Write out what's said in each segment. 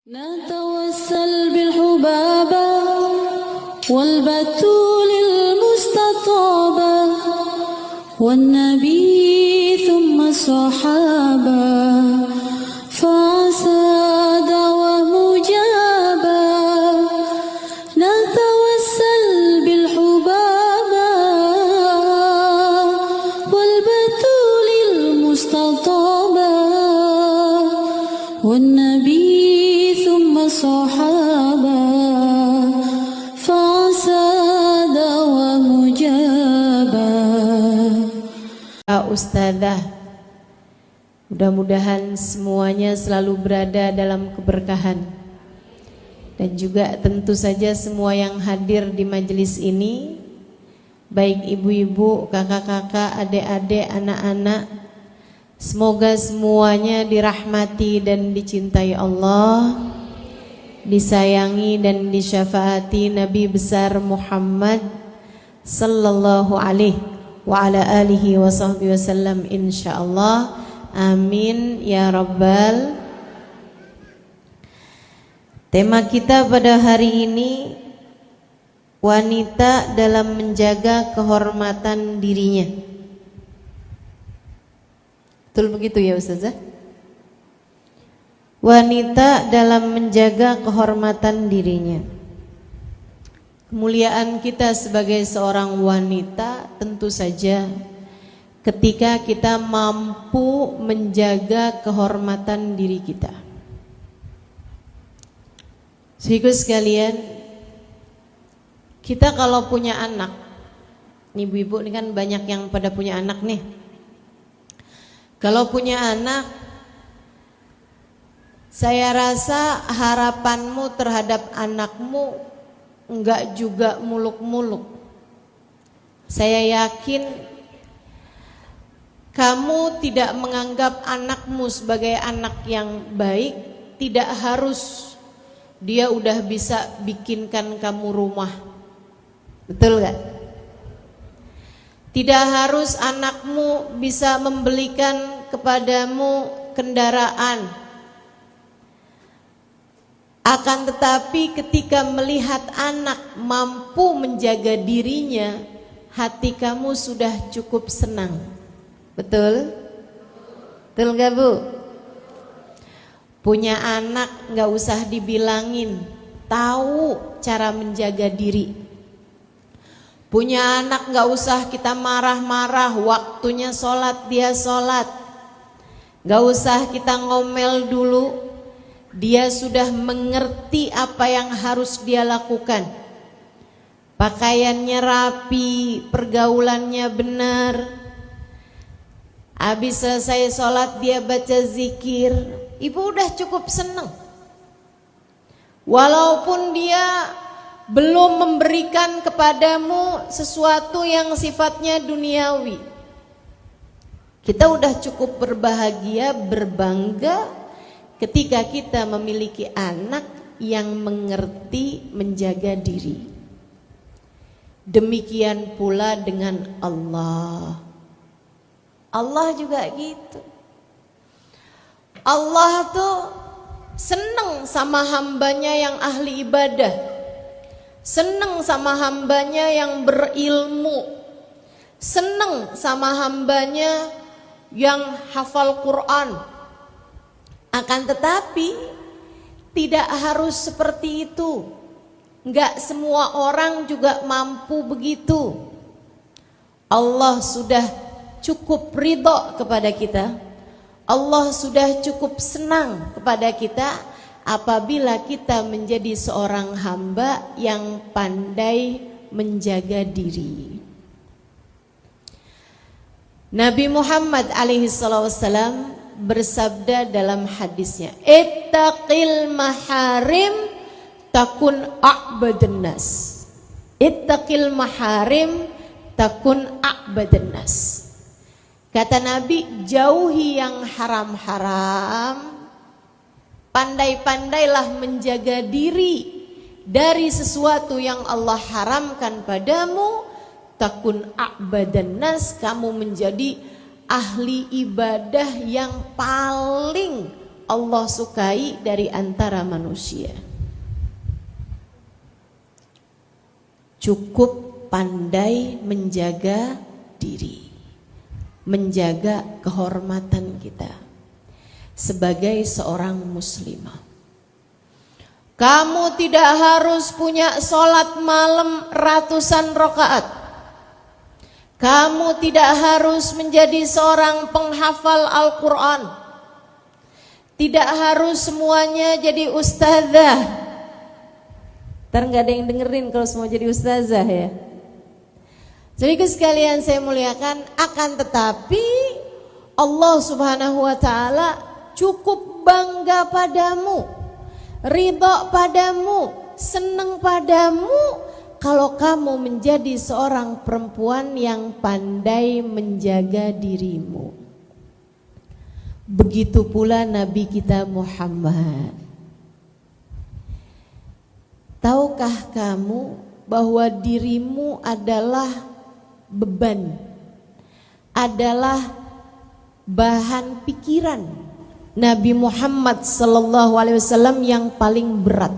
نتوسل بالحبابة والبتول المستطابة والنبي ثم الصحابة فعسى دعوة مجابة نتوسل بالحبابة والبتول المستطابة والنبي صحابة فساد ومجابة. Ustadzah, mudah-mudahan semuanya selalu berada dalam keberkahan, dan juga tentu saja semua yang hadir di majelis ini, baik ibu-ibu, kakak-kakak, adik-adik, anak-anak, semoga semuanya dirahmati dan dicintai Allah, disayangi dan disyafaati Nabi besar Muhammad sallallahu alaihi wa ala alihi wa sahbihi wasallam insyaallah. Amin ya rabbal. Tema kita pada hari ini, wanita dalam menjaga kehormatan dirinya. Betul begitu ya Ustazah? Wanita dalam menjaga kehormatan dirinya. Kemuliaan kita sebagai seorang wanita tentu saja ketika kita mampu menjaga kehormatan diri kita. Saudaraku sekalian, kita kalau punya anak, nih ibu-ibu ini kan banyak yang pada punya anak nih. Kalau punya anak, saya rasa harapanmu terhadap anakmu enggak juga muluk-muluk. Saya yakin kamu tidak menganggap anakmu sebagai anak yang baik. Tidak harus dia udah bisa bikinkan kamu rumah. Betul gak? Tidak harus anakmu bisa membelikan kepadamu kendaraan. Akan tetapi ketika melihat anak mampu menjaga dirinya, hati kamu sudah cukup senang. Betul? Betul gak Bu? Punya anak gak usah dibilangin, tahu cara menjaga diri. Punya anak gak usah kita marah-marah, waktunya sholat dia sholat. Gak usah kita ngomel dulu, dia sudah mengerti apa yang harus dia lakukan. Pakaiannya rapi, pergaulannya benar. Habis selesai sholat dia baca zikir, ibu udah cukup senang. Walaupun dia belum memberikan kepadamu sesuatu yang sifatnya duniawi, kita udah cukup berbahagia, berbangga ketika kita memiliki anak yang mengerti menjaga diri. Demikian pula dengan Allah. Allah juga gitu. Allah tuh senang sama hambanya yang ahli ibadah, senang sama hambanya yang berilmu, senang sama hambanya yang hafal Quran. Akan tetapi tidak harus seperti itu. Enggak semua orang juga mampu begitu. Allah sudah cukup ridho kepada kita. Allah sudah cukup senang kepada kita apabila kita menjadi seorang hamba yang pandai menjaga diri. Nabi Muhammad alaihi wasallam bersabda dalam hadisnya, ittaqil maharim takun a'badan nas. Ittaqil maharim takun a'badan nas. Kata Nabi, jauhi yang haram-haram, pandai-pandailah menjaga diri dari sesuatu yang Allah haramkan padamu, takun a'badan nas, kamu menjadi ahli ibadah yang paling Allah sukai dari antara manusia. Cukup pandai menjaga diri, menjaga kehormatan kita sebagai seorang muslimah. Kamu tidak harus punya sholat malam ratusan rakaat. Kamu tidak harus menjadi seorang penghafal Al-Quran. Tidak harus semuanya jadi ustazah. Ntar gak ada yang dengerin kalau semua jadi ustazah ya. Jadi sekalian saya muliakan, akan tetapi Allah Subhanahu wa ta'ala cukup bangga padamu, ridha padamu, senang padamu kalau kamu menjadi seorang perempuan yang pandai menjaga dirimu. Begitu pula Nabi kita Muhammad. Tahukah kamu bahwa dirimu adalah beban, adalah bahan pikiran Nabi Muhammad sallallahu alaihi wasallam yang paling berat.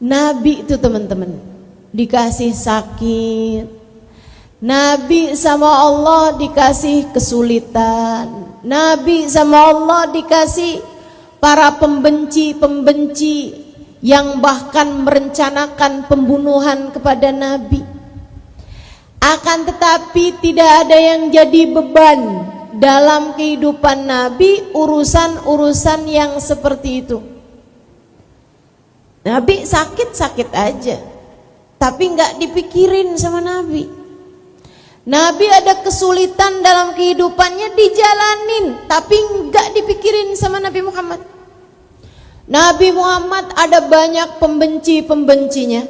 Nabi itu teman-teman dikasih sakit, Nabi sama Allah dikasih kesulitan, Nabi sama Allah dikasih para pembenci-pembenci yang bahkan merencanakan pembunuhan kepada Nabi. Akan tetapi tidak ada yang jadi beban dalam kehidupan Nabi urusan-urusan yang seperti itu. Nabi sakit-sakit aja, tapi nggak dipikirin sama Nabi. Nabi ada kesulitan dalam kehidupannya, dijalanin, tapi nggak dipikirin sama Nabi Muhammad. Nabi Muhammad ada banyak pembenci-pembencinya,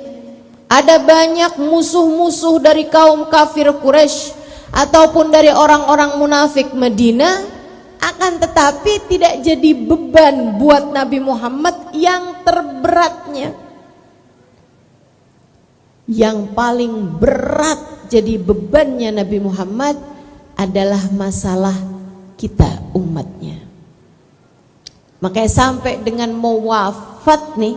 ada banyak musuh-musuh dari kaum kafir Quraisy ataupun dari orang-orang munafik Madinah. Akan tetapi tidak jadi beban buat Nabi Muhammad yang terberatnya. Yang paling berat jadi bebannya Nabi Muhammad adalah masalah kita umatnya. Makanya sampai dengan mau wafat nih,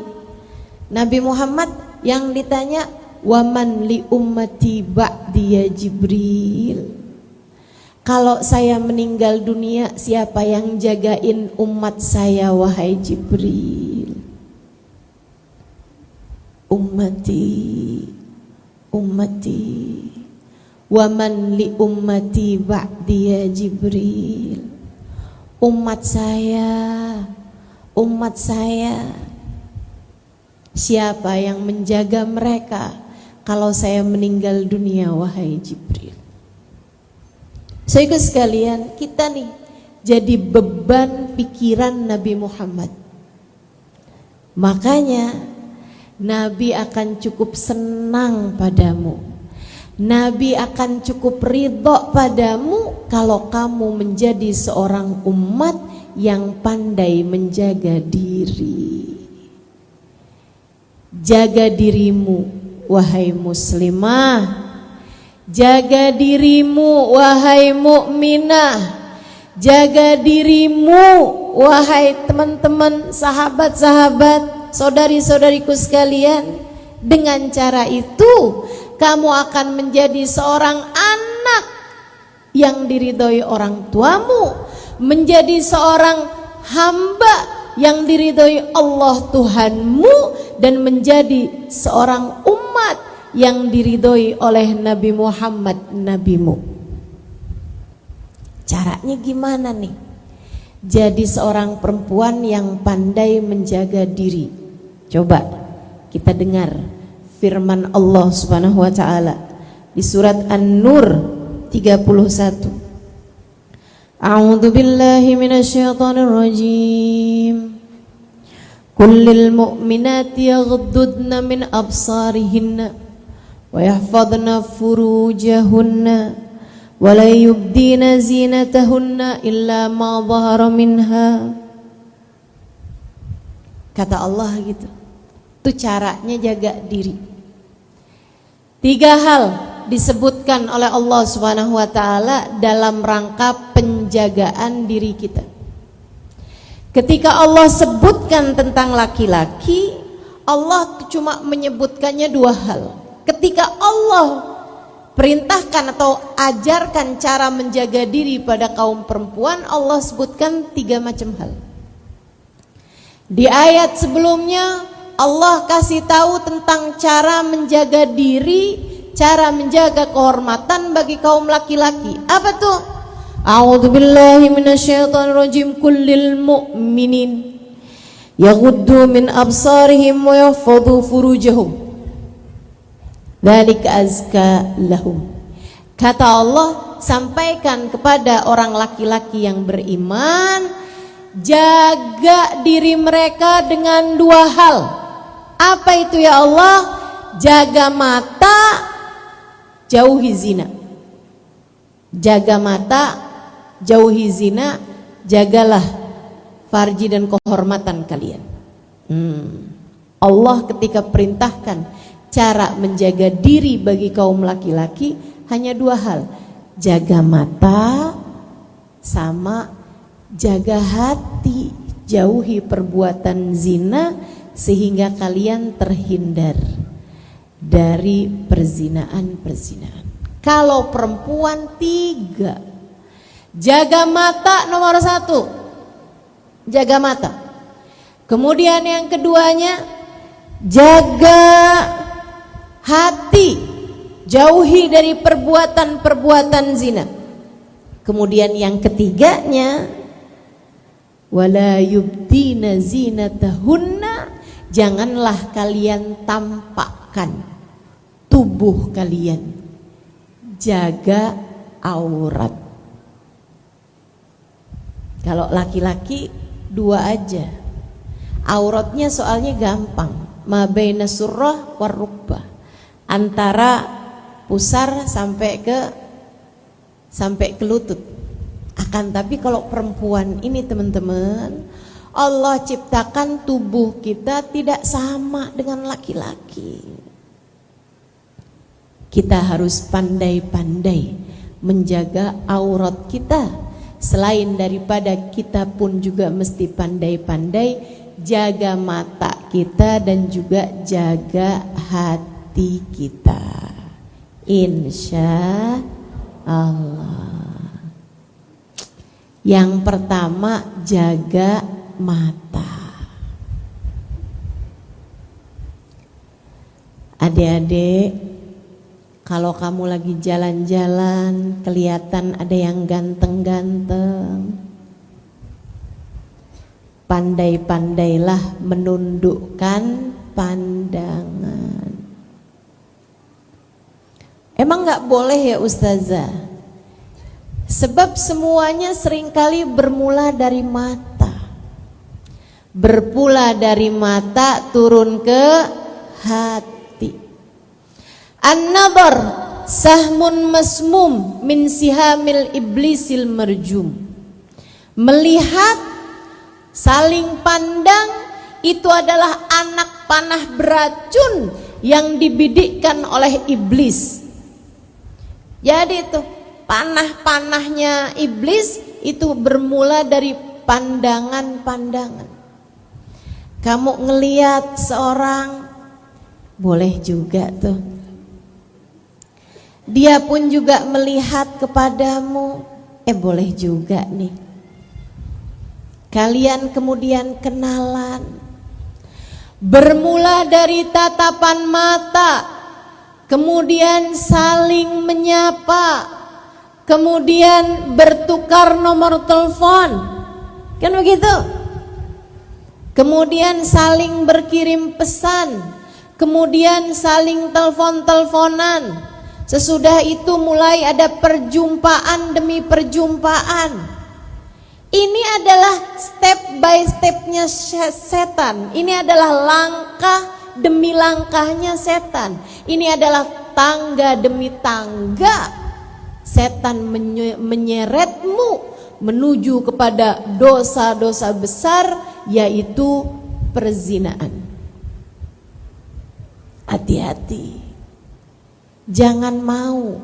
Nabi Muhammad yang ditanya, waman li ummati ba'di ya Jibril. Kalau saya meninggal dunia, siapa yang jagain umat saya wahai Jibril? Ummati, ummati, waman li ummati ba'di ya Jibril. Umat saya, siapa yang menjaga mereka kalau saya meninggal dunia wahai Jibril? Saudara sekalian, kita nih jadi beban pikiran Nabi Muhammad. Makanya Nabi akan cukup senang padamu, Nabi akan cukup ridho padamu kalau kamu menjadi seorang umat yang pandai menjaga diri. Jaga dirimu wahai muslimah, jaga dirimu wahai mukminah, jaga dirimu wahai teman-teman, sahabat-sahabat, saudari-saudariku sekalian. Dengan cara itu kamu akan menjadi seorang anak yang diridhoi orang tuamu, menjadi seorang hamba yang diridhoi Allah Tuhanmu, dan menjadi seorang umat yang diridhoi oleh Nabi Muhammad nabimu. Caranya gimana nih? Jadi seorang perempuan yang pandai menjaga diri. Coba kita dengar firman Allah Subhanahu wa taala di surat An-Nur 31. A'udzu billahi minasyaitonir rajim. Kullil mu'minati yaghuddudna min absarihinna wa yahfadna furujahunna wa la yubdina zinatahunna illa ma dhahara minha. Kata Allah gitu. Itu caranya jaga diri. 3 hal disebutkan oleh Allah Subhanahu wa taala dalam rangka penjagaan diri kita. Ketika Allah sebutkan tentang laki-laki, Allah cuma menyebutkannya dua hal. Ketika Allah perintahkan atau ajarkan cara menjaga diri pada kaum perempuan, Allah sebutkan 3 macam hal. Di ayat sebelumnya Allah kasih tahu tentang cara menjaga diri, cara menjaga kehormatan bagi kaum laki-laki. Apa tuh? A'udzubillahi minasyaitonirrajim. Kullil mu'minin yaghuddu min absarihim wa yahfadhu furujahum dzalika azka lahum. Kata Allah, sampaikan kepada orang laki-laki yang beriman, jaga diri mereka dengan 2 hal. Apa itu ya Allah? Jaga mata, jauhi zina. Jaga mata, jauhi zina, jagalah farji dan kehormatan kalian. Allah ketika perintahkan cara menjaga diri bagi kaum laki-laki hanya 2 hal. Jaga mata sama jaga hati, jauhi perbuatan zina sehingga kalian terhindar dari perzinaan-perzinaan. Kalau perempuan 3, jaga mata nomor 1, jaga mata. Kemudian yang keduanya, jaga hati, jauhi dari perbuatan-perbuatan zina. Kemudian yang ketiganya, wala yubdina zinatahunna, janganlah kalian tampakkan tubuh kalian, jaga aurat. Kalau laki-laki 2 aja, auratnya soalnya gampang, ma baina surrah war rukbah, antara pusar sampai ke lutut. Akan tapi kalau perempuan ini teman-teman, Allah ciptakan tubuh kita tidak sama dengan laki-laki. Kita harus pandai-pandai menjaga aurat kita. Selain daripada kita pun juga mesti pandai-pandai jaga mata kita dan juga jaga hati kita. Insya Allah. Yang pertama, jaga mata. Adik-adik, kalau kamu lagi jalan-jalan kelihatan ada yang ganteng-ganteng, pandai-pandailah menundukkan pandangan. Emang gak boleh ya Ustazah? Sebab semuanya seringkali bermula dari mata. Berpula dari mata turun ke hati. An-nadhar sahmun masmum min sihamil iblisil marjum. Melihat, saling pandang, itu adalah anak panah beracun yang dibidikkan oleh iblis. Jadi itu panah-panahnya iblis itu bermula dari pandangan-pandangan. Kamu ngelihat seorang, boleh juga tuh dia pun juga melihat kepadamu, boleh juga nih. Kalian kemudian kenalan, bermula dari tatapan mata, kemudian saling menyapa, kemudian bertukar nomor telepon, kan begitu? Kemudian saling berkirim pesan, kemudian saling telepon-teleponan. Sesudah itu mulai ada perjumpaan demi perjumpaan. Ini adalah step by stepnya setan. Ini adalah langkah demi langkahnya setan. Ini adalah tangga demi tangga setan menyeretmu menuju kepada dosa-dosa besar, yaitu perzinaan. Hati-hati, jangan mau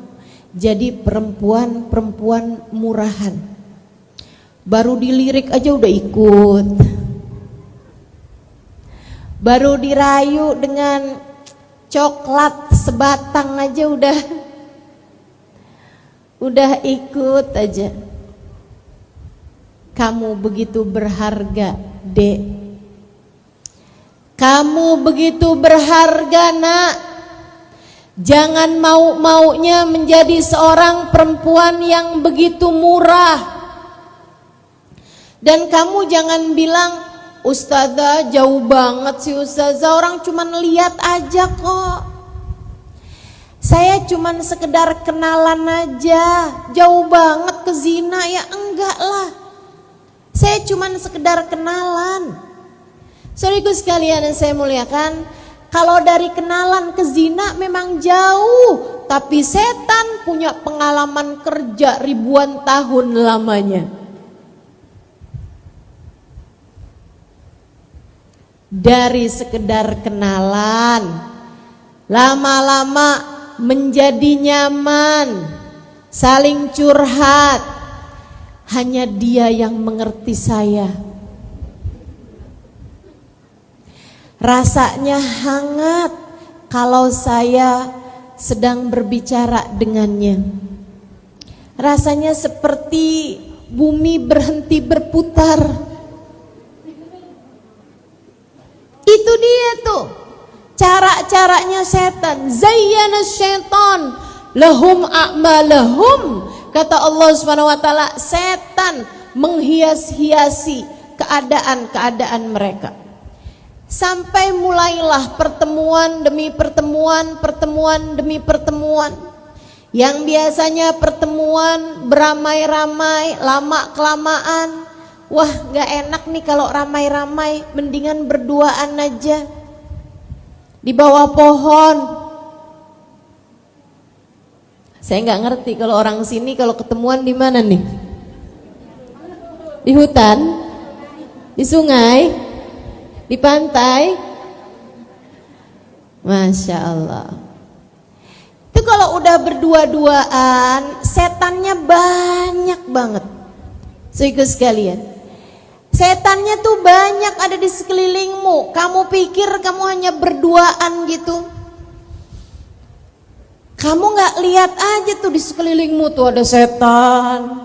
jadi perempuan-perempuan murahan. Baru dilirik aja udah ikut. Baru dirayu dengan coklat sebatang aja udah ikut aja. Kamu begitu berharga, Dek. Kamu begitu berharga, Nak. Jangan mau-maunya menjadi seorang perempuan yang begitu murah. Dan kamu jangan bilang, Ustazah jauh banget sih Ustazah, orang cuman lihat aja kok. Saya cuman sekedar kenalan aja, jauh banget ke zina. Ya enggak lah, saya cuman sekedar kenalan. Saudaraku sekalian yang saya muliakan, kalau dari kenalan ke zina memang jauh, tapi setan punya pengalaman kerja ribuan tahun lamanya. Dari sekedar kenalan, lama-lama menjadi nyaman, saling curhat. Hanya dia yang mengerti saya. Rasanya hangat kalau saya sedang berbicara dengannya. Rasanya seperti bumi berhenti berputar. Itu dia tuh cara-caranya setan. Zayyana syaitan lahum a'malahum. Kata Allah Subhanahu wa taala, setan menghias-hiasi keadaan-keadaan mereka. Sampai mulailah pertemuan demi pertemuan, pertemuan demi pertemuan. Yang biasanya pertemuan beramai-ramai, lama-kelamaan, wah gak enak nih kalau ramai-ramai, mendingan berduaan aja di bawah pohon. Saya gak ngerti kalau orang sini kalau ketemuan di mana nih? Di hutan? Di sungai? Di pantai? Masya Allah. Itu kalau udah berdua-duaan, setannya banyak banget. Saudaraku sekalian, setannya tuh banyak ada di sekelilingmu. Kamu pikir kamu hanya berduaan gitu? Kamu gak lihat aja tuh di sekelilingmu tuh ada setan.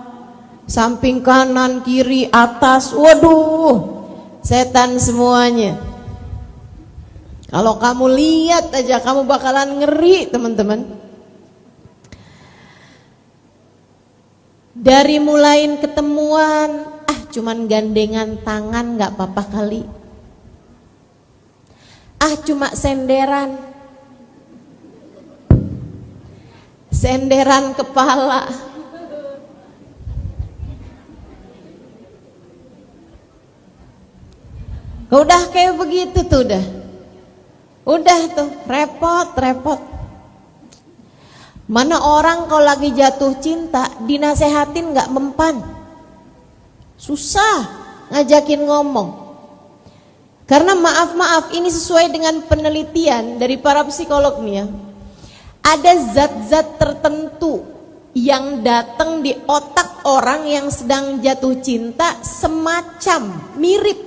Samping kanan, kiri, atas, waduh, setan semuanya. Kalau kamu lihat aja kamu bakalan ngeri, teman-teman. Dari mulain ketemuan, cuman gandengan tangan gak apa-apa kali. Cuma senderan. Senderan kepala. Udah kayak begitu tuh udah tuh repot. Mana orang kalau lagi jatuh cinta dinasehatin gak mempan, susah ngajakin ngomong. Karena maaf ini sesuai dengan penelitian dari para psikolog nih ya, ada zat-zat tertentu yang datang di otak orang yang sedang jatuh cinta semacam mirip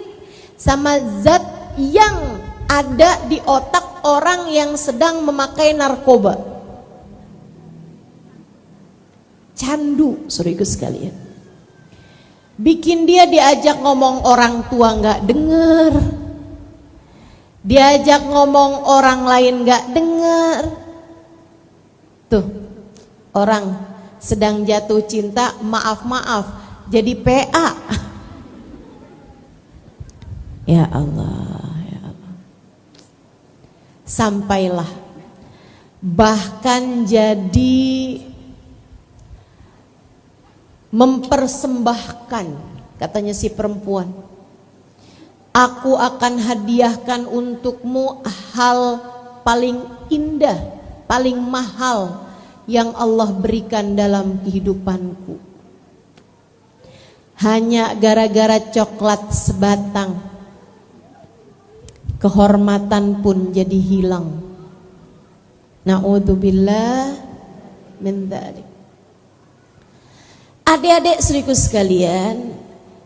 sama zat yang ada di otak orang yang sedang memakai narkoba. Candu, saudaraku sekalian. Bikin dia diajak ngomong orang tua gak denger, diajak ngomong orang lain gak denger. Tuh, orang sedang jatuh cinta, maaf jadi PA. Ya Allah. Sampailah bahkan jadi mempersembahkan, katanya si perempuan, aku akan hadiahkan untukmu hal paling indah, paling mahal yang Allah berikan dalam kehidupanku. Hanya gara-gara coklat sebatang, kehormatan pun jadi hilang. Na'udzubillah min dzalik. Adik-adik saudaraku sekalian,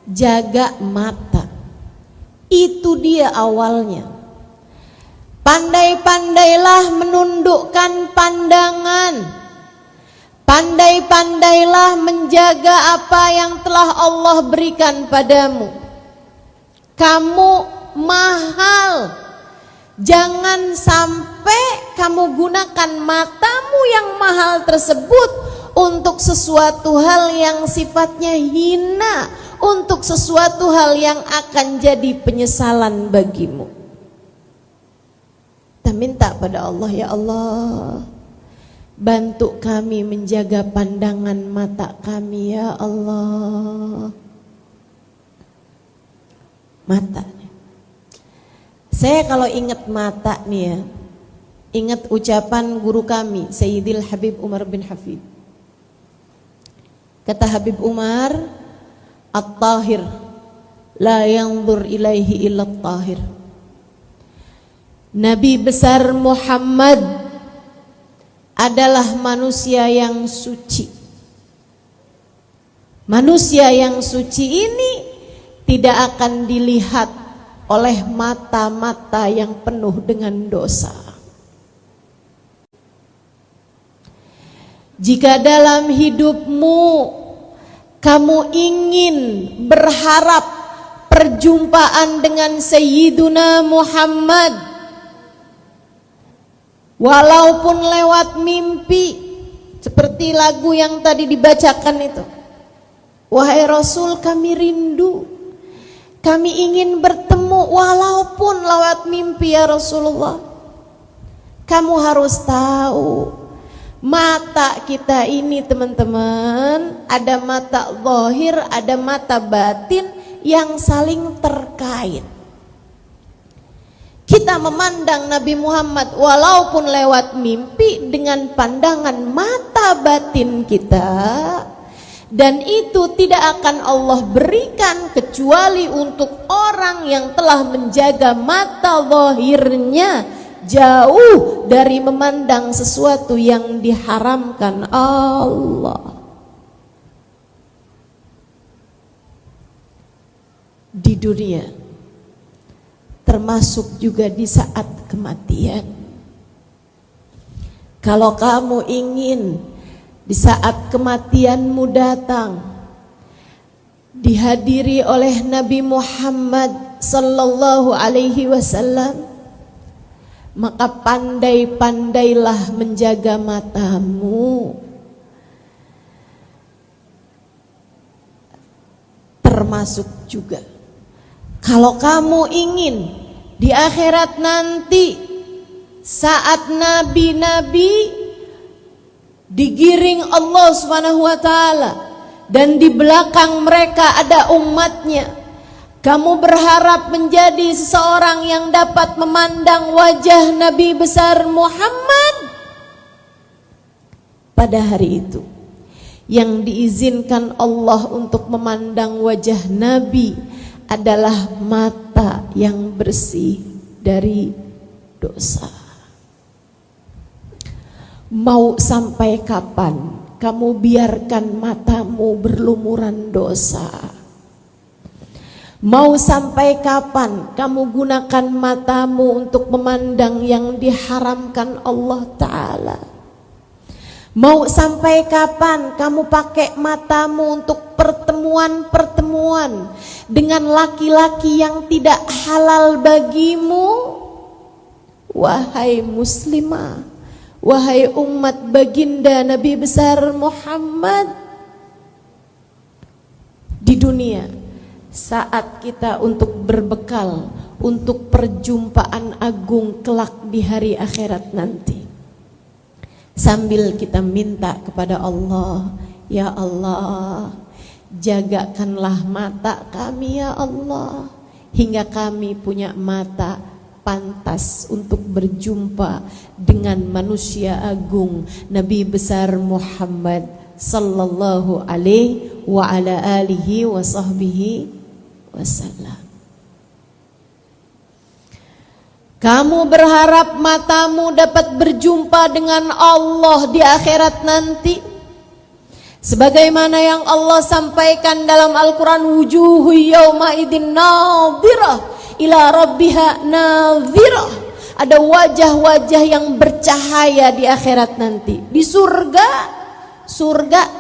jaga mata. Itu dia awalnya. Pandai-pandailah menundukkan pandangan. Pandai-pandailah menjaga apa yang telah Allah berikan padamu. Kamu mahal. Jangan sampai kamu gunakan matamu yang mahal tersebut untuk sesuatu hal yang sifatnya hina, untuk sesuatu hal yang akan jadi penyesalan bagimu. Kita minta pada Allah, ya Allah, bantu kami menjaga pandangan mata kami, ya Allah. Mata. Saya kalau ingat mata nih ya, ingat ucapan guru kami Sayyidil Habib Umar bin Hafid. Kata Habib Umar, At-Tahir la yanzur ilaihi illa at-tahir. Nabi besar Muhammad adalah manusia yang suci. Manusia yang suci ini tidak akan dilihat oleh mata-mata yang penuh dengan dosa. Jika dalam hidupmu kamu ingin berharap perjumpaan dengan Sayyiduna Muhammad, walaupun lewat mimpi, seperti lagu yang tadi dibacakan itu, wahai Rasul, kami rindu, kami ingin bertemu walaupun lewat mimpi, ya Rasulullah. Kamu harus tahu, mata kita ini teman-teman, ada mata zahir, ada mata batin yang saling terkait. Kita memandang Nabi Muhammad walaupun lewat mimpi dengan pandangan mata batin kita, dan itu tidak akan Allah berikan kecuali untuk orang yang telah menjaga mata zahirnya jauh dari memandang sesuatu yang diharamkan Allah. Di dunia, termasuk juga di saat kematian. Kalau kamu ingin di saat kematianmu datang dihadiri oleh Nabi Muhammad sallallahu alaihi wasallam, maka pandai-pandailah menjaga matamu. Termasuk juga kalau kamu ingin di akhirat nanti saat nabi-nabi digiring Allah Subhanahu wa taala dan di belakang mereka ada umatnya, kamu berharap menjadi seseorang yang dapat memandang wajah Nabi besar Muhammad pada hari itu. Yang diizinkan Allah untuk memandang wajah Nabi adalah mata yang bersih dari dosa. Mau sampai kapan kamu biarkan matamu berlumuran dosa? Mau sampai kapan kamu gunakan matamu untuk memandang yang diharamkan Allah Ta'ala? Mau sampai kapan kamu pakai matamu untuk pertemuan-pertemuan dengan laki-laki yang tidak halal bagimu? Wahai muslimah, wahai umat baginda Nabi besar Muhammad, di dunia saat kita untuk berbekal untuk perjumpaan agung kelak di hari akhirat nanti, sambil kita minta kepada Allah, ya Allah, jagakanlah mata kami ya Allah, hingga kami punya mata pantas untuk berjumpa dengan manusia agung Nabi besar Muhammad sallallahu alaihi wa ala alihi wa sahbihi wasallam. Kamu berharap matamu dapat berjumpa dengan Allah di akhirat nanti, Sebagaimana yang Allah sampaikan dalam Al-Quran, wujuhu yawma idin nadhirah ila rabbiha nadhirah. Ada wajah-wajah yang bercahaya di akhirat nanti. Di surga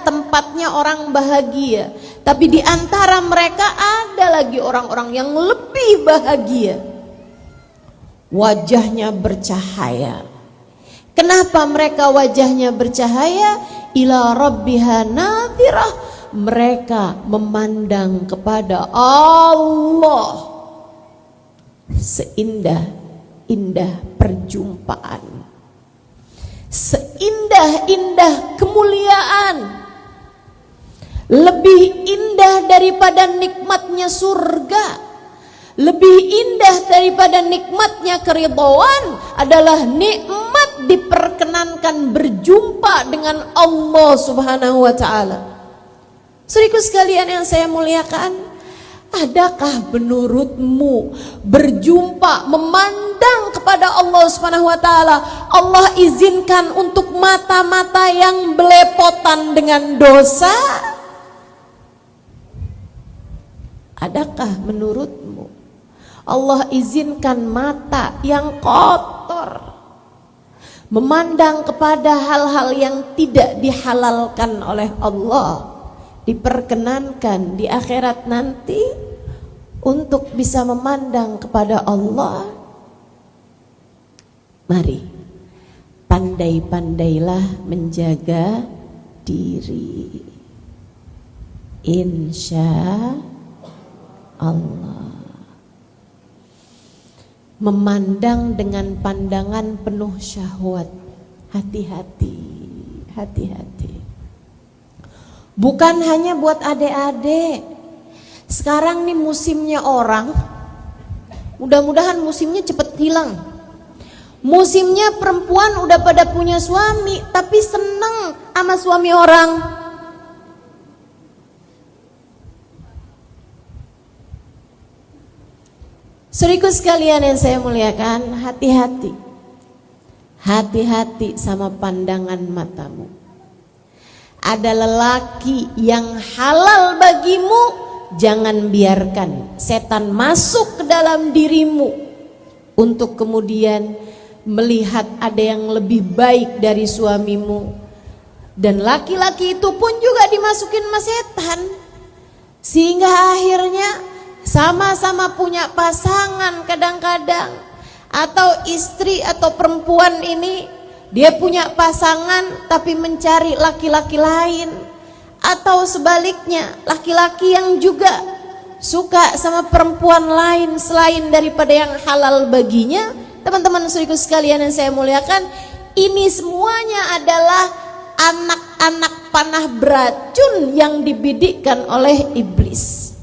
tempatnya orang bahagia. Tapi di antara mereka ada lagi orang-orang yang lebih bahagia. Wajahnya bercahaya. Kenapa mereka wajahnya bercahaya? Ila rabbiha nadhirah, mereka memandang kepada Allah. Seindah-indah perjumpaan, seindah-indah kemuliaan, lebih indah daripada nikmatnya surga, lebih indah daripada nikmatnya keridhaan adalah nikmat diperkenankan berjumpa dengan Allah Subhanahu wa taala. Saudaraku sekalian yang saya muliakan, adakah menurutmu berjumpa, memandang kepada Allah Subhanahu wa taala, Allah izinkan untuk mata-mata yang belepotan dengan dosa? Adakah menurutmu Allah izinkan mata yang kotor memandang kepada hal-hal yang tidak dihalalkan oleh Allah, diperkenankan di akhirat nanti untuk bisa memandang kepada Allah? Mari pandai-pandailah menjaga diri, insya Allah. Memandang dengan pandangan penuh syahwat. Hati-hati, hati-hati. Bukan hanya buat adik-adik. Sekarang nih musimnya orang, mudah-mudahan musimnya cepet hilang. Musimnya perempuan udah pada punya suami, tapi seneng sama suami orang. Saudaraku sekalian yang saya muliakan, hati-hati. Hati-hati sama pandangan matamu. Ada lelaki yang halal bagimu, jangan biarkan setan masuk ke dalam dirimu untuk kemudian melihat ada yang lebih baik dari suamimu. Dan laki-laki itu pun juga dimasukin sama setan, sehingga akhirnya sama-sama punya pasangan kadang-kadang, atau istri atau perempuan ini dia punya pasangan tapi mencari laki-laki lain, atau sebaliknya laki-laki yang juga suka sama perempuan lain selain daripada yang halal baginya. Teman-teman saudaraku sekalian yang saya muliakan, ini semuanya adalah anak-anak panah beracun yang dibidikkan oleh iblis.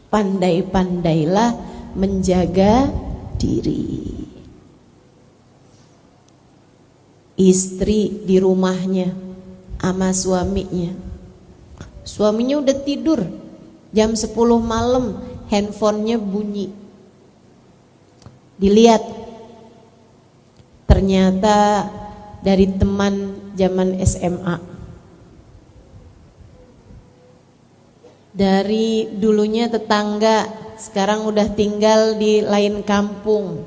Pandai-pandailah menjaga diri. Istri di rumahnya sama suaminya. Suaminya udah tidur, jam 10 malam handphonenya bunyi. Dilihat, ternyata dari teman zaman SMA. Dari dulunya tetangga, sekarang udah tinggal di lain kampung.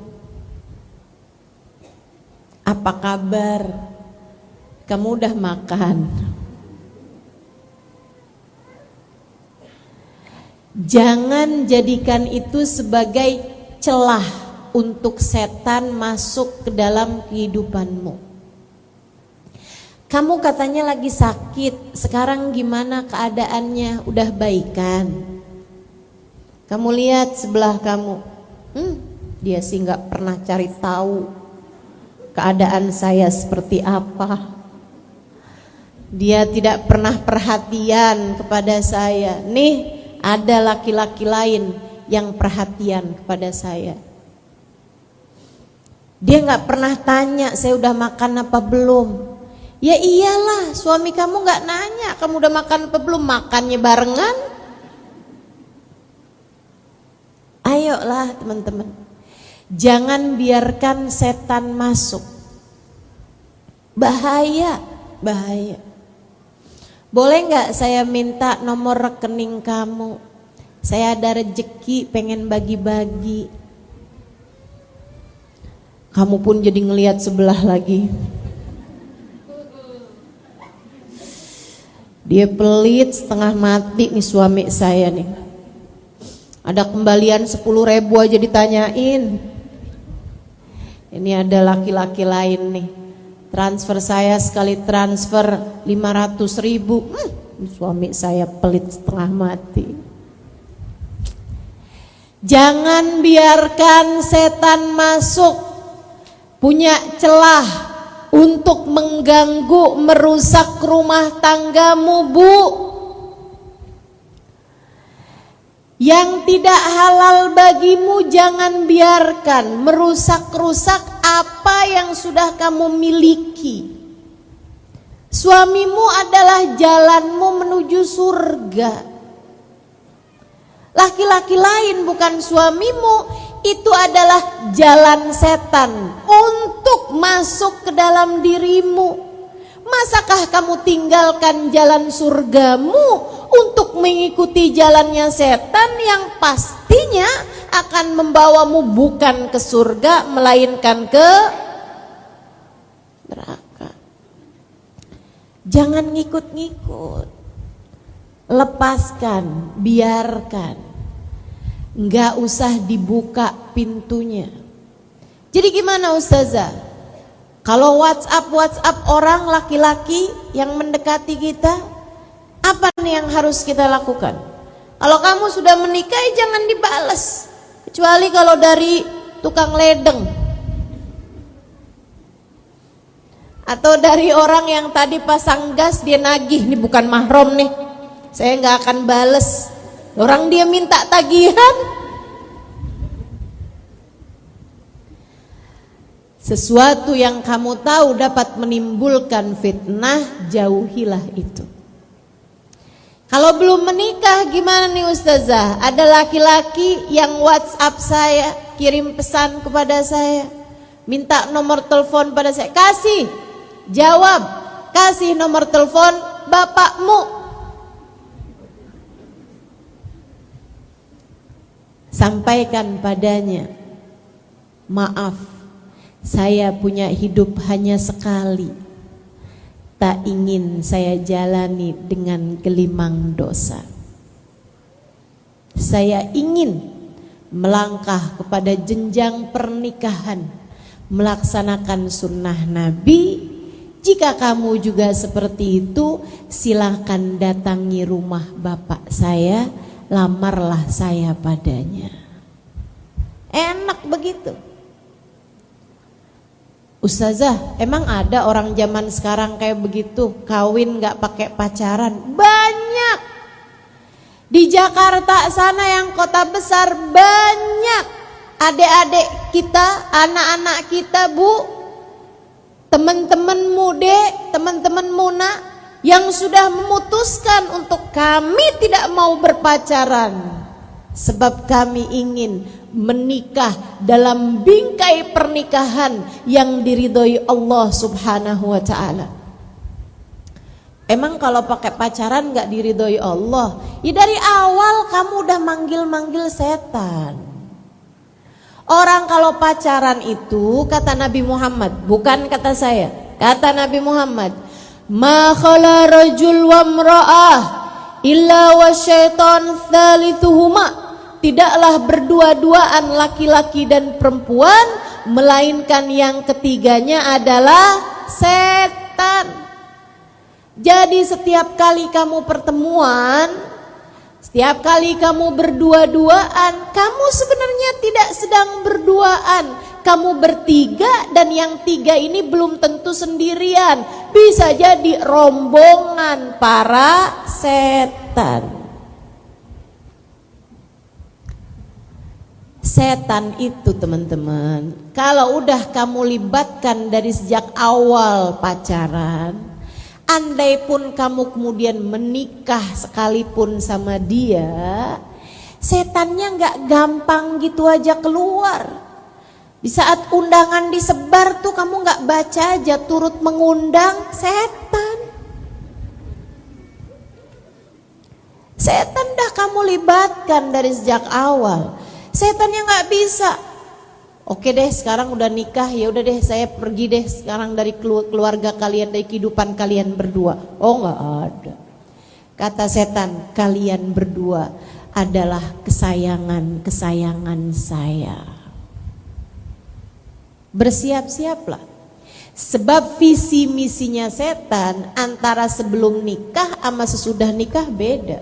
Apa kabar? Kamu udah makan? Jangan jadikan itu sebagai celah untuk setan masuk ke dalam kehidupanmu. Kamu katanya lagi sakit, sekarang gimana keadaannya? Udah baikan? Kamu lihat sebelah kamu, dia sih nggak pernah cari tahu keadaan saya seperti apa. Dia tidak pernah perhatian kepada saya. Nih ada laki-laki lain yang perhatian kepada saya. Dia nggak pernah tanya saya udah makan apa belum. Ya iyalah, suami kamu gak nanya kamu udah makan apa belum, makannya barengan. Ayolah teman-teman, jangan biarkan setan masuk. Bahaya, bahaya. Boleh nggak saya minta nomor rekening kamu? Saya ada rejeki pengen bagi-bagi. Kamu pun jadi ngelihat sebelah lagi. Dia pelit setengah mati nih suami saya nih. Ada kembalian 10.000 aja ditanyain. Ini ada laki-laki lain nih. Transfer saya sekali transfer 500.000. Suami saya pelit setengah mati. Jangan biarkan setan masuk, punya celah untuk mengganggu, merusak rumah tanggamu, Bu. Yang tidak halal bagimu jangan biarkan merusak-rusak apa yang sudah kamu miliki. Suamimu adalah jalanmu menuju surga. Laki-laki lain bukan suamimu, itu adalah jalan setan untuk masuk ke dalam dirimu. Masakah kamu tinggalkan jalan surgamu untuk mengikuti jalannya setan yang pastinya akan membawamu bukan ke surga melainkan ke neraka. Jangan ngikut-ngikut. Lepaskan, biarkan. Enggak usah dibuka pintunya. Jadi gimana Ustazah? Kalau WhatsApp orang laki-laki yang mendekati kita, apa nih yang harus kita lakukan? Kalau kamu sudah menikah jangan dibalas, kecuali kalau dari tukang ledeng atau dari orang yang tadi pasang gas dia nagih, nih bukan mahram nih, saya nggak akan bales. Orang dia minta tagihan. Sesuatu yang kamu tahu dapat menimbulkan fitnah, jauhilah itu. Kalau belum menikah gimana nih Ustazah? Ada laki-laki yang WhatsApp saya, kirim pesan kepada saya, minta nomor telepon pada saya. Kasih, jawab, kasih nomor telepon bapakmu. Sampaikan padanya, maaf, saya punya hidup hanya sekali. Tak ingin saya jalani dengan gelimang dosa. Saya ingin melangkah kepada jenjang pernikahan, melaksanakan sunnah Nabi. Jika kamu juga seperti itu, silakan datangi rumah bapak saya, lamarlah saya padanya. Enak begitu. Ustazah, emang ada orang zaman sekarang kayak begitu, kawin gak pakai pacaran? Banyak. Di Jakarta sana yang kota besar banyak. Adik-adik kita, anak-anak kita Bu, teman-temanmu Dek, teman-temanmu Nak, yang sudah memutuskan untuk kami tidak mau berpacaran, sebab kami ingin menikah dalam bingkai pernikahan yang diridhoi Allah Subhanahu wa ta'ala. Emang kalau pakai pacaran gak diridhoi Allah? Ya dari awal kamu udah manggil-manggil setan. Orang kalau pacaran itu, kata Nabi Muhammad, bukan kata saya, kata Nabi Muhammad, ma khala rajul wa mra'ah illa wa syaitan thalithuhuma. Tidaklah berdua-duaan laki-laki dan perempuan, melainkan yang ketiganya adalah setan. Jadi setiap kali kamu pertemuan, setiap kali kamu berdua-duaan, kamu sebenarnya tidak sedang berduaan. Kamu bertiga dan yang tiga ini belum tentu sendirian. Bisa jadi rombongan para setan. Setan itu teman-teman, kalau udah kamu libatkan dari sejak awal pacaran, andai pun kamu kemudian menikah sekalipun sama dia, setannya gak gampang gitu aja keluar. Di saat undangan disebar tuh kamu gak baca aja, turut mengundang, setan. Setan dah kamu libatkan dari sejak awal. Setan yang nggak bisa. Oke deh, sekarang udah nikah, ya udah deh saya pergi deh sekarang dari keluarga kalian, dari kehidupan kalian berdua. Oh nggak ada. Kata setan, kalian berdua adalah kesayangan saya. Bersiap-siaplah. Sebab visi misinya setan antara sebelum nikah sama sesudah nikah beda.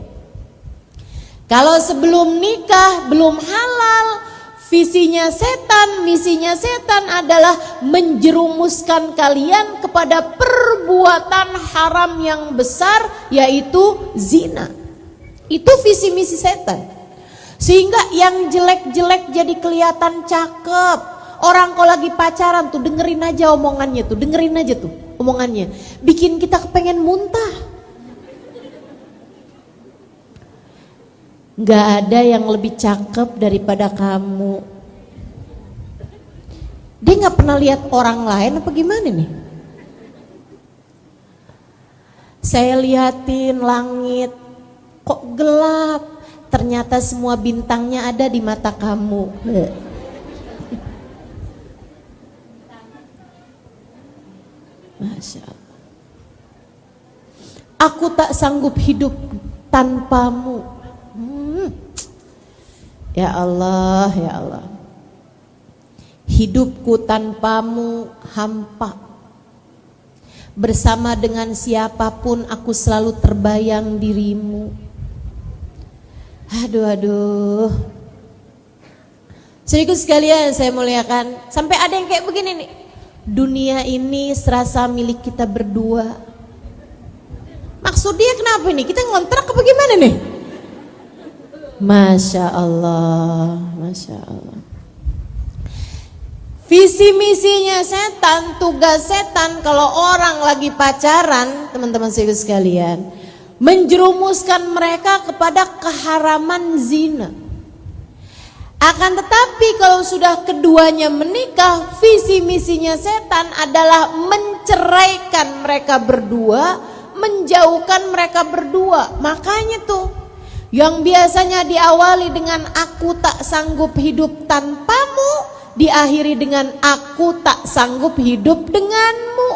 Kalau sebelum nikah belum halal, visinya setan, misinya setan adalah menjerumuskan kalian kepada perbuatan haram yang besar, yaitu zina. Itu visi misi setan. Sehingga yang jelek-jelek jadi kelihatan cakep. Orang kalau lagi pacaran tuh dengerin aja omongannya tuh, dengerin aja tuh omongannya. Bikin kita kepengen muntah. Gak ada yang lebih cakep daripada kamu. Dia gak pernah lihat orang lain apa gimana nih? Saya liatin langit, kok gelap? Ternyata semua bintangnya ada di mata kamu. Masya Allah. Aku tak sanggup hidup tanpamu. Ya Allah, ya Allah. Hidupku tanpamu hampa. Bersama dengan siapapun aku selalu terbayang dirimu. Aduh. Saudaraku sekalian saya muliakan, sampai ada yang kayak begini nih. Dunia ini serasa milik kita berdua. Maksud dia kenapa nih? Kita ngontrak apa gimana nih? Masya Allah, Masya Allah. Visi misinya setan, tugas setan kalau orang lagi pacaran, teman-teman sekalian, menjerumuskan mereka kepada keharaman zina. Akan tetapi kalau sudah keduanya menikah, visi misinya setan adalah menceraikan mereka berdua, menjauhkan mereka berdua. Makanya tuh yang biasanya diawali dengan aku tak sanggup hidup tanpamu, diakhiri dengan aku tak sanggup hidup denganmu.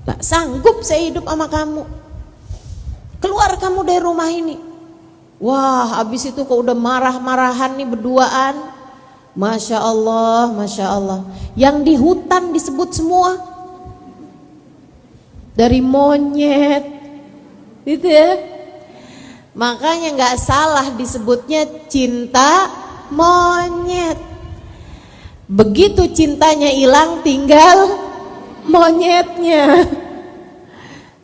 Tak sanggup saya hidup sama kamu. Keluar kamu dari rumah ini. Wah, habis itu kok udah marah-marahan nih berduaan. Masya Allah, Masya Allah. Yang di hutan disebut semua. Dari monyet, gitu ya. Makanya nggak salah disebutnya cinta monyet. Begitu cintanya hilang, tinggal monyetnya.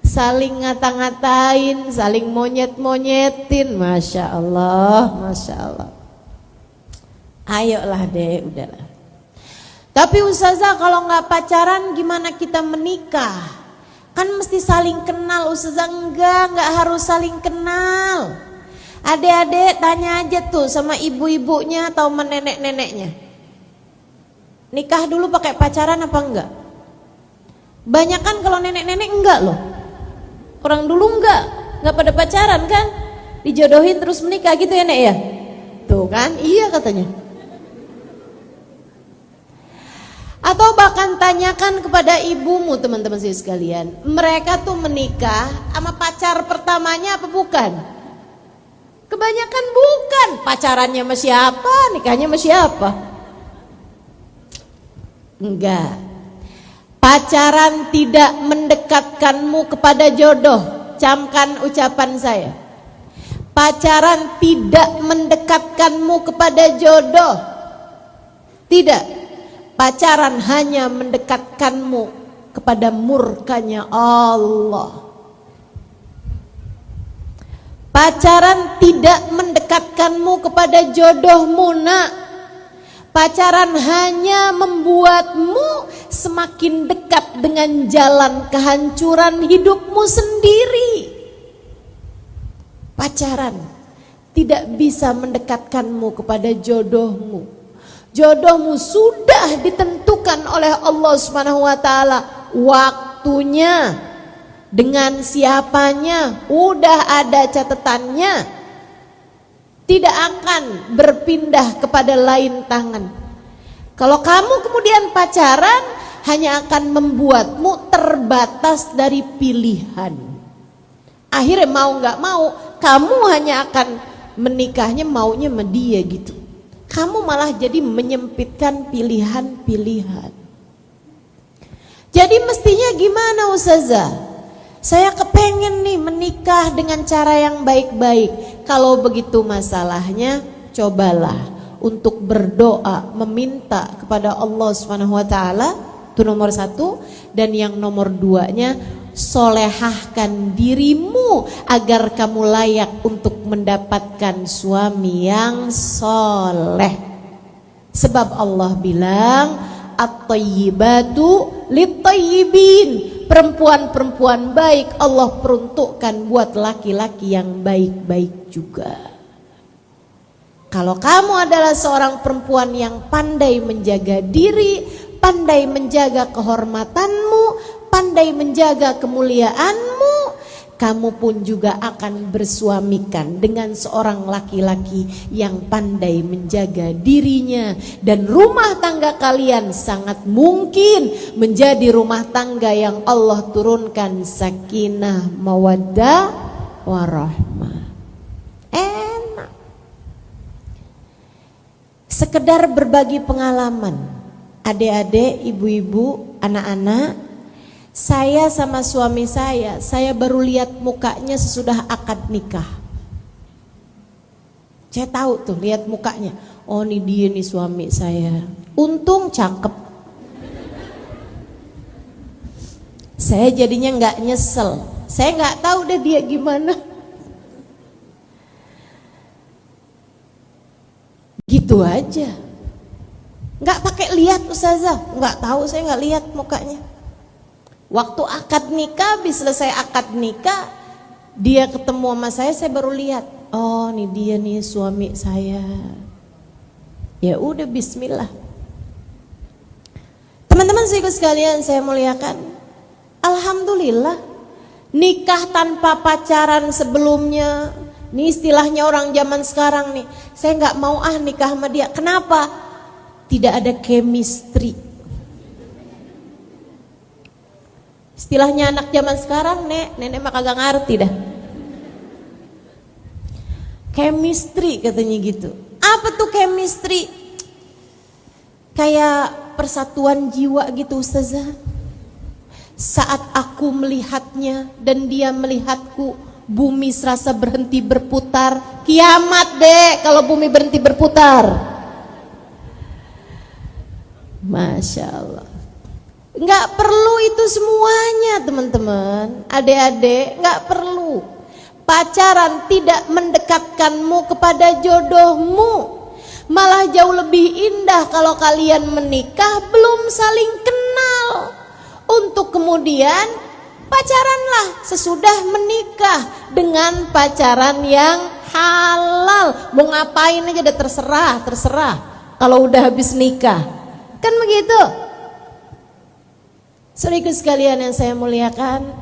Saling ngata-ngatain, saling monyet-monyetin. Masya Allah, Masya Allah. Ayolah deh, udahlah. Tapi Ustazah kalau nggak pacaran gimana kita menikah? Kan mesti saling kenal. Ustazah nggak harus saling kenal. Adik-adik tanya aja tuh sama ibu-ibunya atau sama nenek-neneknya. Nikah dulu pakai pacaran apa enggak? Banyak kan kalau nenek-nenek enggak loh. Orang dulu enggak pada pacaran kan, dijodohin terus menikah gitu ya Nek ya. Tuh kan, iya katanya. Atau bahkan tanyakan kepada ibumu teman-teman sekalian, mereka tuh menikah sama pacar pertamanya apa bukan? Kebanyakan bukan. Pacarannya sama siapa, nikahnya sama siapa? Enggak. Pacaran tidak mendekatkanmu kepada jodoh. Camkan ucapan saya. Pacaran tidak mendekatkanmu kepada jodoh. Tidak. Pacaran hanya mendekatkanmu kepada murkanya Allah. Pacaran tidak mendekatkanmu kepada jodohmu, nak. Pacaran hanya membuatmu semakin dekat dengan jalan kehancuran hidupmu sendiri. Pacaran tidak bisa mendekatkanmu kepada jodohmu. Jodohmu sudah ditentukan oleh Allah Subhanahu wa taala waktunya, dengan siapanya, udah ada catatannya, tidak akan berpindah kepada lain tangan. Kalau kamu kemudian pacaran, hanya akan membuatmu terbatas dari pilihan. Akhirnya mau gak mau, kamu hanya akan menikahnya maunya sama dia gitu. Kamu malah jadi menyempitkan pilihan-pilihan. Jadi mestinya gimana Ustazah? Saya kepengen nih menikah dengan cara yang baik-baik. Kalau begitu masalahnya, cobalah untuk berdoa, meminta kepada Allah Subhanahu wa taala, itu nomor 1. Dan yang nomor 2-nya, solehahkan dirimu agar kamu layak untuk mendapatkan suami yang soleh. Sebab Allah bilang, at-thayyibatu lit-thayyibin. Perempuan-perempuan baik Allah peruntukkan buat laki-laki yang baik-baik juga. Kalau kamu adalah seorang perempuan yang pandai menjaga diri, pandai menjaga kehormatanmu, pandai menjaga kemuliaanmu, kamu pun juga akan bersuamikan dengan seorang laki-laki yang pandai menjaga dirinya. Dan rumah tangga kalian sangat mungkin menjadi rumah tangga yang Allah turunkan sakinah, mawaddah, warahmah. Enak. Sekedar berbagi pengalaman, adik-adik, ibu-ibu, anak-anak. Saya sama suami saya baru lihat mukanya sesudah akad nikah. Saya tahu tuh, lihat mukanya. Oh, ini dia nih suami saya. Untung cakep. Saya jadinya nggak nyesel. Saya nggak tahu deh dia gimana. Gitu aja. Nggak pakai lihat Ustazah. Nggak tahu, saya nggak lihat mukanya. Waktu akad nikah, habis selesai akad nikah, dia ketemu sama saya baru lihat. Oh, ini dia nih suami saya. Ya udah, bismillah. Teman-teman sekalian saya muliakan, alhamdulillah, nikah tanpa pacaran sebelumnya. Ini istilahnya orang zaman sekarang nih. Saya nggak mau nikah sama dia. Kenapa? Tidak ada chemistry. Istilahnya anak zaman sekarang, nenek mah kagak ngerti dah. Chemistry katanya gitu. Apa tuh chemistry? Kayak persatuan jiwa gitu Ustazah. Saat aku melihatnya dan dia melihatku, bumi serasa berhenti berputar. Kiamat deh kalau bumi berhenti berputar. Masya Allah. Nggak perlu itu semuanya teman-teman, adik-adik, nggak perlu. Pacaran tidak mendekatkanmu kepada jodohmu. Malah jauh lebih indah kalau kalian menikah belum saling kenal. Untuk kemudian pacaranlah sesudah menikah dengan pacaran yang halal. Mau ngapain aja udah terserah. Kalau udah habis nikah, kan begitu. Saudaraku sekalian yang saya muliakan,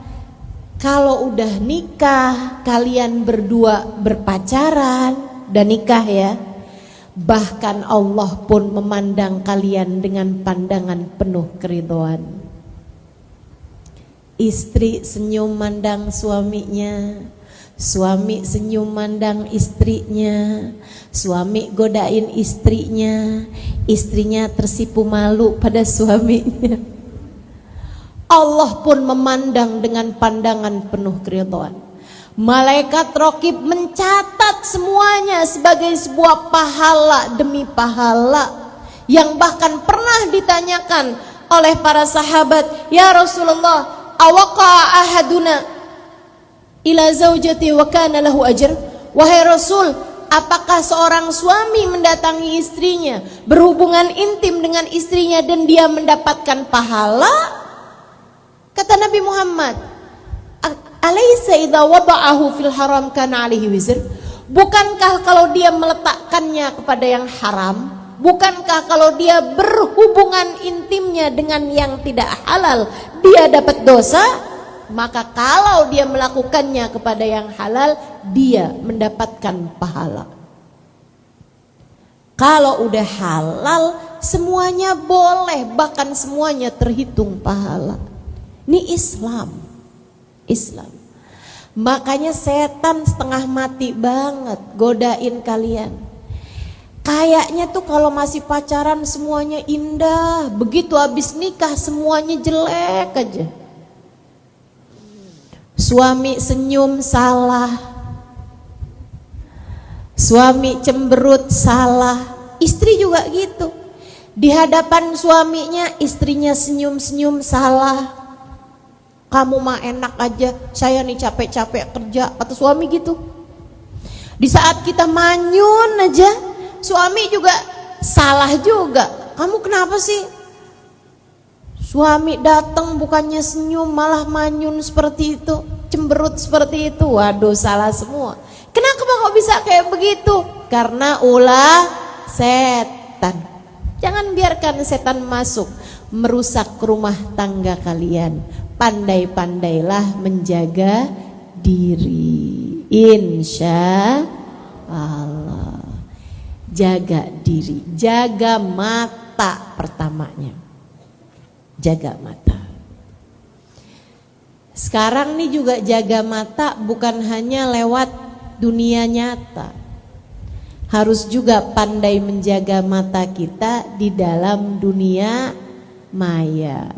kalau udah nikah, kalian berdua berpacaran dan nikah ya, bahkan Allah pun memandang kalian dengan pandangan penuh keridhaan. Istri senyum mandang suaminya, suami senyum mandang istrinya, suami godain istrinya, istrinya tersipu malu pada suaminya. Allah pun memandang dengan pandangan penuh keridhaan. Malaikat Raqib mencatat semuanya sebagai sebuah pahala demi pahala, yang bahkan pernah ditanyakan oleh para sahabat, ya Rasulullah, awaqa ahaduna ila zaujati wa kana lahu ajr? Wahai Rasul, apakah seorang suami mendatangi istrinya, berhubungan intim dengan istrinya dan dia mendapatkan pahala? Kata Nabi Muhammad, alaysa idza wada'ahu fil haram kana alaihi wizr? Bukankah kalau dia meletakkannya kepada yang haram, bukankah kalau dia berhubungan intimnya dengan yang tidak halal, dia dapat dosa? maka kalau dia melakukannya kepada yang halal, dia mendapatkan pahala. Kalau udah halal, semuanya boleh, bahkan semuanya terhitung pahala. Ini Islam. Makanya setan setengah mati banget godain kalian. Kayaknya tuh kalau masih pacaran semuanya indah, begitu habis nikah semuanya jelek aja. Suami senyum salah, suami cemberut salah, istri juga gitu. Di hadapan suaminya, istrinya senyum-senyum salah. Kamu mah enak aja, saya nih capek-capek kerja, kata suami gitu. Di saat kita manyun aja, suami juga salah juga. Kamu kenapa sih? Suami datang bukannya senyum malah manyun seperti itu, cemberut seperti itu. Waduh, salah semua. Kenapa kok bisa kayak begitu? Karena ulah setan. Jangan biarkan setan masuk merusak rumah tangga kalian. Pandai-pandailah menjaga diri. Insya Allah. Jaga diri, jaga mata pertamanya. Jaga mata. Sekarang nih juga jaga mata bukan hanya lewat dunia nyata. Harus juga pandai menjaga mata kita di dalam dunia maya.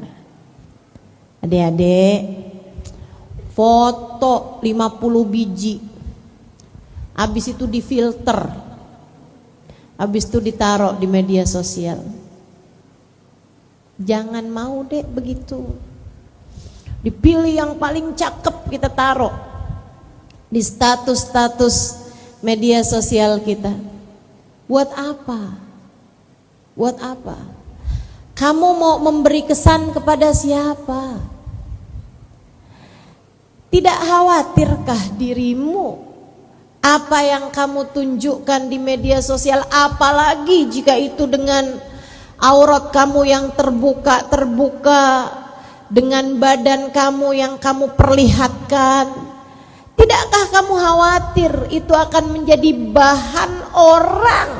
Adik-adik, foto 50 biji. Habis itu difilter. Habis itu ditaruh di media sosial. Jangan mau deh begitu. Dipilih yang paling cakep kita taruh di status-status media sosial kita. Buat apa? Buat apa? Kamu mau memberi kesan kepada siapa? Tidak khawatirkah dirimu apa yang kamu tunjukkan di media sosial, apalagi jika itu dengan aurat kamu yang terbuka dengan badan kamu yang kamu perlihatkan? Tidakkah kamu khawatir itu akan menjadi bahan orang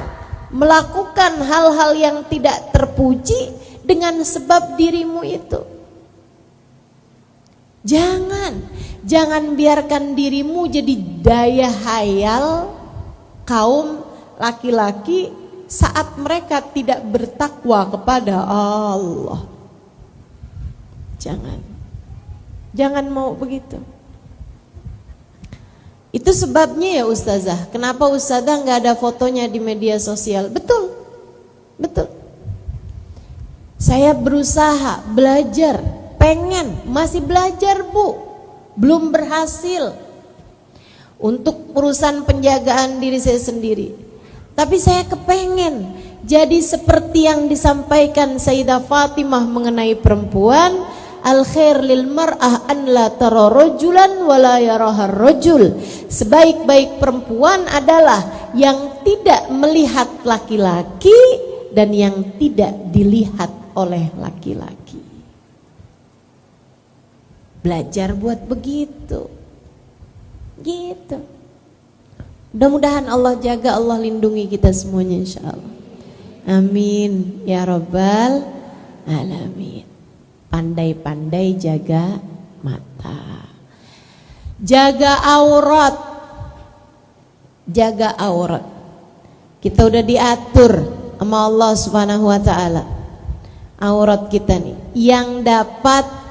melakukan hal-hal yang tidak terpuji dengan sebab dirimu itu? Jangan biarkan dirimu jadi daya hayal kaum laki-laki saat mereka tidak bertakwa kepada Allah. Jangan mau begitu. Itu sebabnya ya Ustazah, kenapa Ustazah nggak ada fotonya di media sosial? Betul. Saya berusaha, belajar, masih belajar Bu, belum berhasil untuk urusan penjagaan diri saya sendiri. Tapi saya kepengen jadi seperti yang disampaikan Sayyidah Fatimah mengenai perempuan, al khair lil mar'ah an la tara rajulan wa la yaraha rajul. Sebaik-baik perempuan adalah yang tidak melihat laki-laki dan yang tidak dilihat oleh laki-laki. Belajar buat begitu. Gitu. Mudah-mudahan Allah jaga, Allah lindungi kita semuanya insyaallah. Amin ya rabbal alamin. Pandai-pandai jaga mata. Jaga aurat. Jaga aurat. Kita udah diatur sama Allah Subhanahu wa taala. Aurat kita nih yang dapat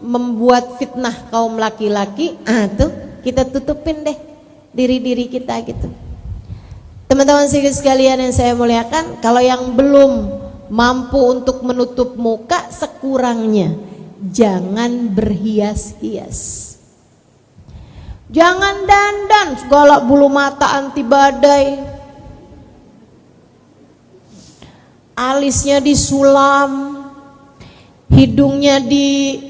membuat fitnah kaum laki-laki, tuh kita tutupin deh diri-diri kita gitu. Teman-teman sekalian yang saya muliakan, kalau yang belum mampu untuk menutup muka, sekurangnya jangan berhias-hias. Jangan dandan segala bulu mata anti badai, alisnya disulam, hidungnya di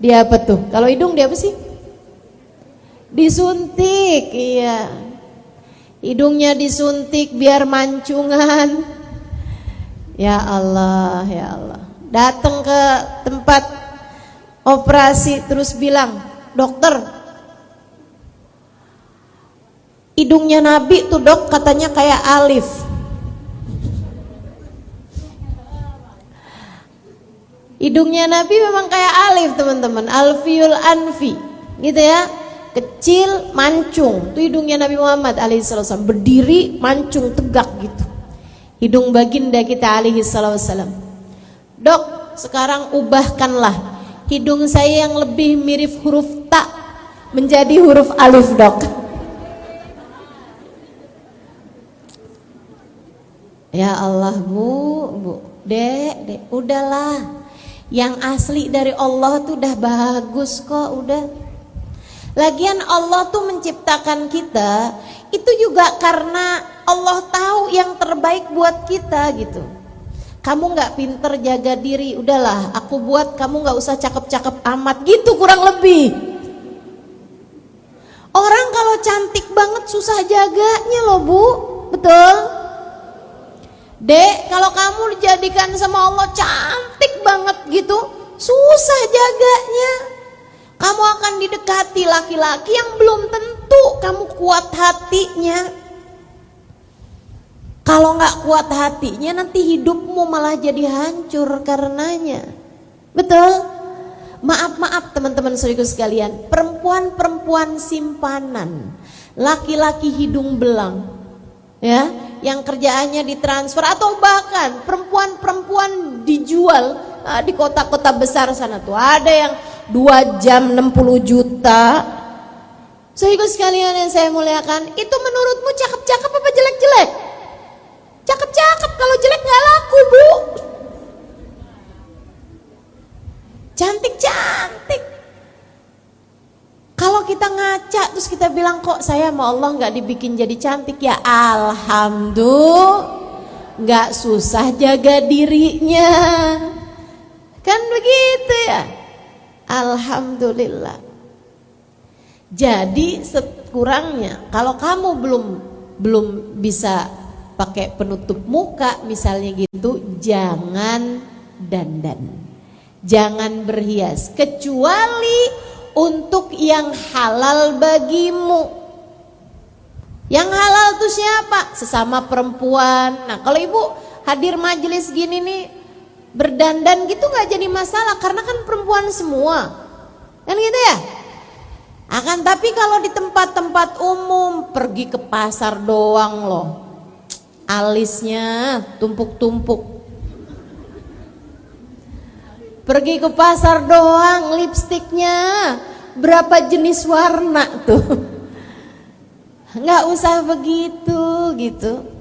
apa tuh? Kalau hidung di apa sih? Disuntik, iya. Hidungnya disuntik biar mancungan. Ya Allah, ya Allah. datang ke tempat operasi terus bilang, dokter, hidungnya Nabi tuh dok katanya kayak alif. Hidungnya Nabi memang kayak alif teman-teman, alfiul anfi gitu ya, kecil mancung. Itu hidungnya Nabi Muhammad alaihissalam, berdiri mancung tegak gitu. Hidung baginda kita alaihissalam. Dok, sekarang ubahkanlah hidung saya yang lebih mirip huruf ta menjadi huruf alif dok. Ya Allah bu, dek, udahlah. Yang asli dari Allah tuh udah bagus kok, udah. Lagian Allah tuh menciptakan kita itu juga karena Allah tahu yang terbaik buat kita gitu. Kamu nggak pinter jaga diri, udahlah aku buat kamu nggak usah cakep-cakep amat gitu kurang lebih. Orang kalau cantik banget susah jaganya loh bu, betul? Dek, kalau kamu dijadikan sama Allah cantik banget gitu, susah jaganya. Kamu akan didekati laki-laki yang belum tentu kamu kuat hatinya. Kalau nggak kuat hatinya nanti hidupmu malah jadi hancur karenanya. Betul? Maaf teman-teman saudaraku sekalian, perempuan-perempuan simpanan, laki-laki hidung belang, ya, yang kerjaannya ditransfer atau bahkan perempuan-perempuan dijual di kota-kota besar sana tuh ada yang 2 jam 60 juta. Saudaraku sekalian yang saya muliakan, itu menurutmu cakep-cakep apa jelek-jelek? Cakep-cakep, kalau jelek nggak laku bu. Cantik-cantik. Kalau kita ngaca terus kita bilang kok saya sama Allah nggak dibikin jadi cantik, ya alhamdulillah, nggak susah jaga dirinya, kan begitu ya. Alhamdulillah. Jadi sekurangnya kalau kamu belum bisa pakai penutup muka misalnya gitu, jangan dandan, jangan berhias kecuali untuk yang halal bagimu. Yang halal tuh siapa? Sesama perempuan. Nah kalau ibu hadir majelis gini nih berdandan gitu nggak jadi masalah karena kan perempuan semua, kan gitu ya. Akan tapi kalau di tempat-tempat umum, pergi ke pasar doang loh, alisnya tumpuk-tumpuk. Pergi ke pasar doang, lipstiknya berapa jenis warna tuh. Nggak usah begitu gitu.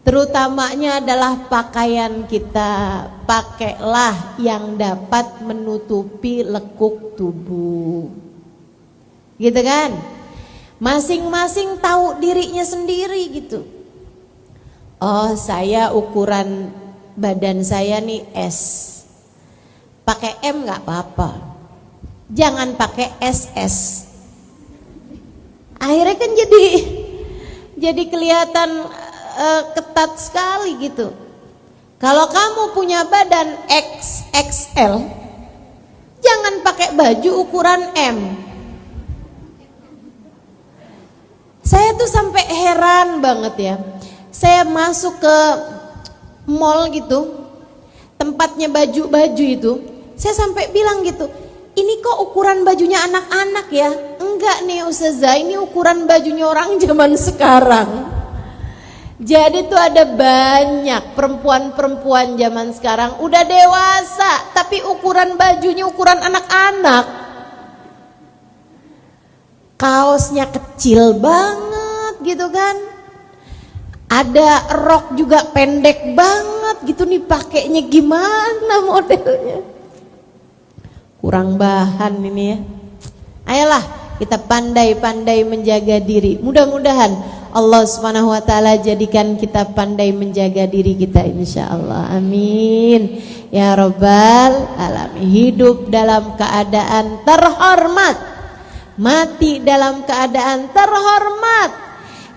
Terutamanya adalah pakaian kita, pakailah yang dapat menutupi lekuk tubuh. Gitu kan? Masing-masing tahu dirinya sendiri gitu. Oh, saya ukuran badan saya nih S. Pakai M nggak apa-apa, jangan pakai SS. Akhirnya kan jadi kelihatan ketat sekali gitu. Kalau kamu punya badan XXL, jangan pakai baju ukuran M. Saya tuh sampai heran banget ya. Saya masuk ke mall gitu, tempatnya baju-baju itu. Saya sampai bilang gitu, ini kok ukuran bajunya anak-anak ya? Enggak nih Ustazah, ini ukuran bajunya orang zaman sekarang. Jadi tuh ada banyak perempuan-perempuan zaman sekarang udah dewasa, tapi ukuran bajunya ukuran anak-anak. Kaosnya kecil banget gitu kan. Ada rok juga pendek banget gitu nih, pakainya gimana modelnya? Kurang bahan ini ya. Ayolah kita pandai-pandai menjaga diri. Mudah-mudahan Allah Subhanahu wa taala jadikan kita pandai menjaga diri kita insyaallah. Amin. Ya rabbal alamin. Hidup dalam keadaan terhormat, mati dalam keadaan terhormat.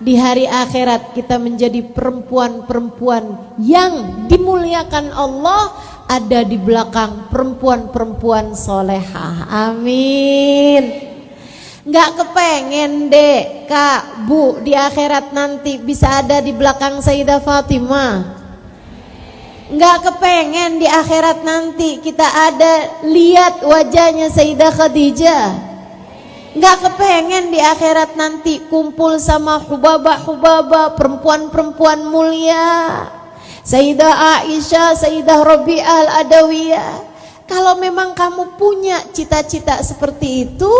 Di hari akhirat kita menjadi perempuan-perempuan yang dimuliakan Allah ada di belakang perempuan-perempuan solehah. Amin. Nggak kepengen dek kak, bu, di akhirat nanti bisa ada di belakang Sayyidah Fatimah? Nggak kepengen di akhirat nanti kita ada lihat wajahnya Sayyidah Khadijah? Nggak kepengen di akhirat nanti kumpul sama hubabah-hubabah, perempuan-perempuan mulia, Sayyidah Aisyah, Sayyidah Rabi'ah Al-Adawiyah? Kalau memang kamu punya cita-cita seperti itu,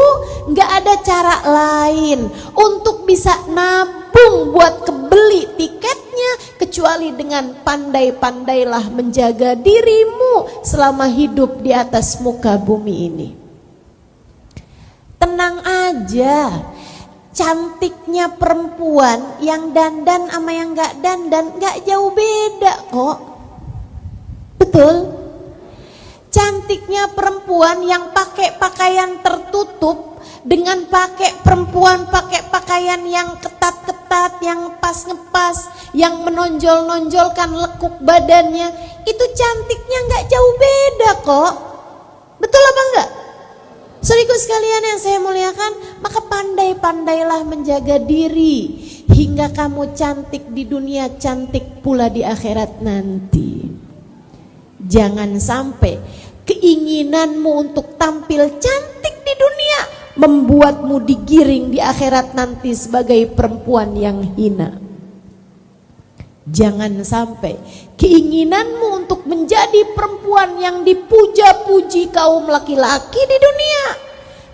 nggak ada cara lain untuk bisa nabung buat kebeli tiketnya kecuali dengan pandai-pandailah menjaga dirimu selama hidup di atas muka bumi ini. Tenang aja, cantiknya perempuan yang dandan sama yang nggak dandan nggak jauh beda kok, betul? Cantiknya perempuan yang pakai pakaian tertutup dengan perempuan pakai pakaian yang ketat-ketat, yang pas-ngepas, yang menonjol-nonjolkan lekuk badannya, itu cantiknya nggak jauh beda kok. Betul apa enggak? Saudaraku sekalian yang saya muliakan, maka pandai-pandailah menjaga diri hingga kamu cantik di dunia, cantik pula di akhirat nanti. Jangan sampai keinginanmu untuk tampil cantik di dunia membuatmu digiring di akhirat nanti sebagai perempuan yang hina. Jangan sampai keinginanmu untuk menjadi perempuan yang dipuja-puji kaum laki-laki di dunia